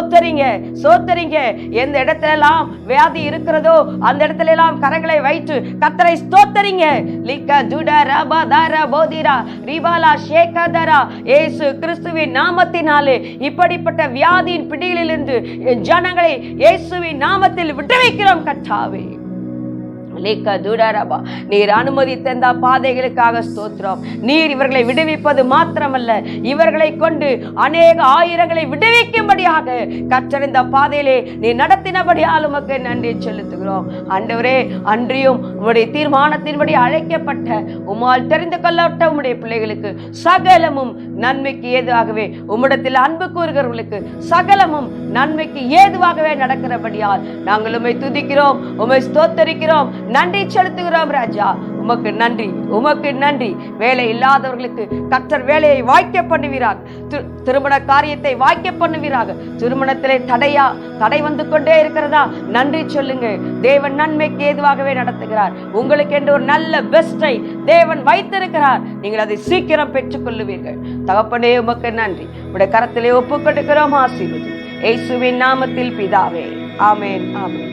ஸ்தோத்தரிங்க, ஸ்தோத்தரிங்க. எந்த இடத்துல எல்லாம் வியாதி இருக்கிறதோ அந்த இடத்துல எல்லாம் கரங்களை வைத்து கர்த்தரை ஸ்தோத்தரிங்க. லிக்க ஜுட ரபதர போதிரா ரிபாலா ஷேகதரா இயேசு கிறிஸ்துவின் நாமத்தினாலே இப்படிப்பட்ட வியாதியின் பிடியிலிருந்து ஜனங்களை இயேசுவின் நாமத்தில் விடுவிக்கிறோம் கர்த்தாவே. நீர் அனுமதித்த இந்த பாதைகளுக்காக ஸ்தோத்திரம். நீர் இவர்களை விடுவிப்பது மாத்திரமல்ல, இவர்களை கொண்டு அநேக ஆயிரங்களை விடுவிக்கும்படியாக கர்த்தர் இந்த பாதையிலே நீ நடத்தினபடியால் உமக்கு நன்றி செலுத்துகிறோம். ஆண்டவரே, அன்றியும் உம்முடைய தீர்மானத்தின்படி அழைக்கப்பட்ட உம்மால் தெரிந்து கொள்ளப்பட்ட உம்முடைய பிள்ளைகளுக்கு சகலமும் நன்மைக்கு ஏதுவாகவே, உம்மிடத்தில் அன்பு கூறுகிறவர்களுக்கு சகலமும் நன்மைக்கு ஏதுவாகவே நடக்கிறபடியால் நாங்கள் உம்மை துதிக்கிறோம், உம்மை ஸ்தோத்தரிக்கிறோம், நன்றி செலுத்துகிறோம் ராஜா. உமக்கு நன்றி, உமக்கு நன்றி. வேலை இல்லாதவர்களுக்கு கர்த்தர் வேலையை வாய்க்க பண்ணுவீராக, திருமண காரியத்தை வாய்க்க பண்ணுவீராக. திருமணத்திலே தடை வந்து கொண்டே இருக்கிறதா, நன்றி சொல்லுங்க. தேவன் நன்மைக்கு ஏதுவாகவே நடத்துகிறார். உங்களுக்கு என்று ஒரு நல்ல பெஸ்டை தேவன் வைத்திருக்கிறார். நீங்கள் அதை சீக்கிரம் பெற்றுக் கொள்ளுவீர்கள். தகப்பனே, உமக்கு நன்றி. உடைய கரத்திலே ஒப்புக்கொடுக்கிறோம். ஆசீர்வதி இயேசுவின் நாமத்தில் பிதாவே, ஆமென், ஆமென்.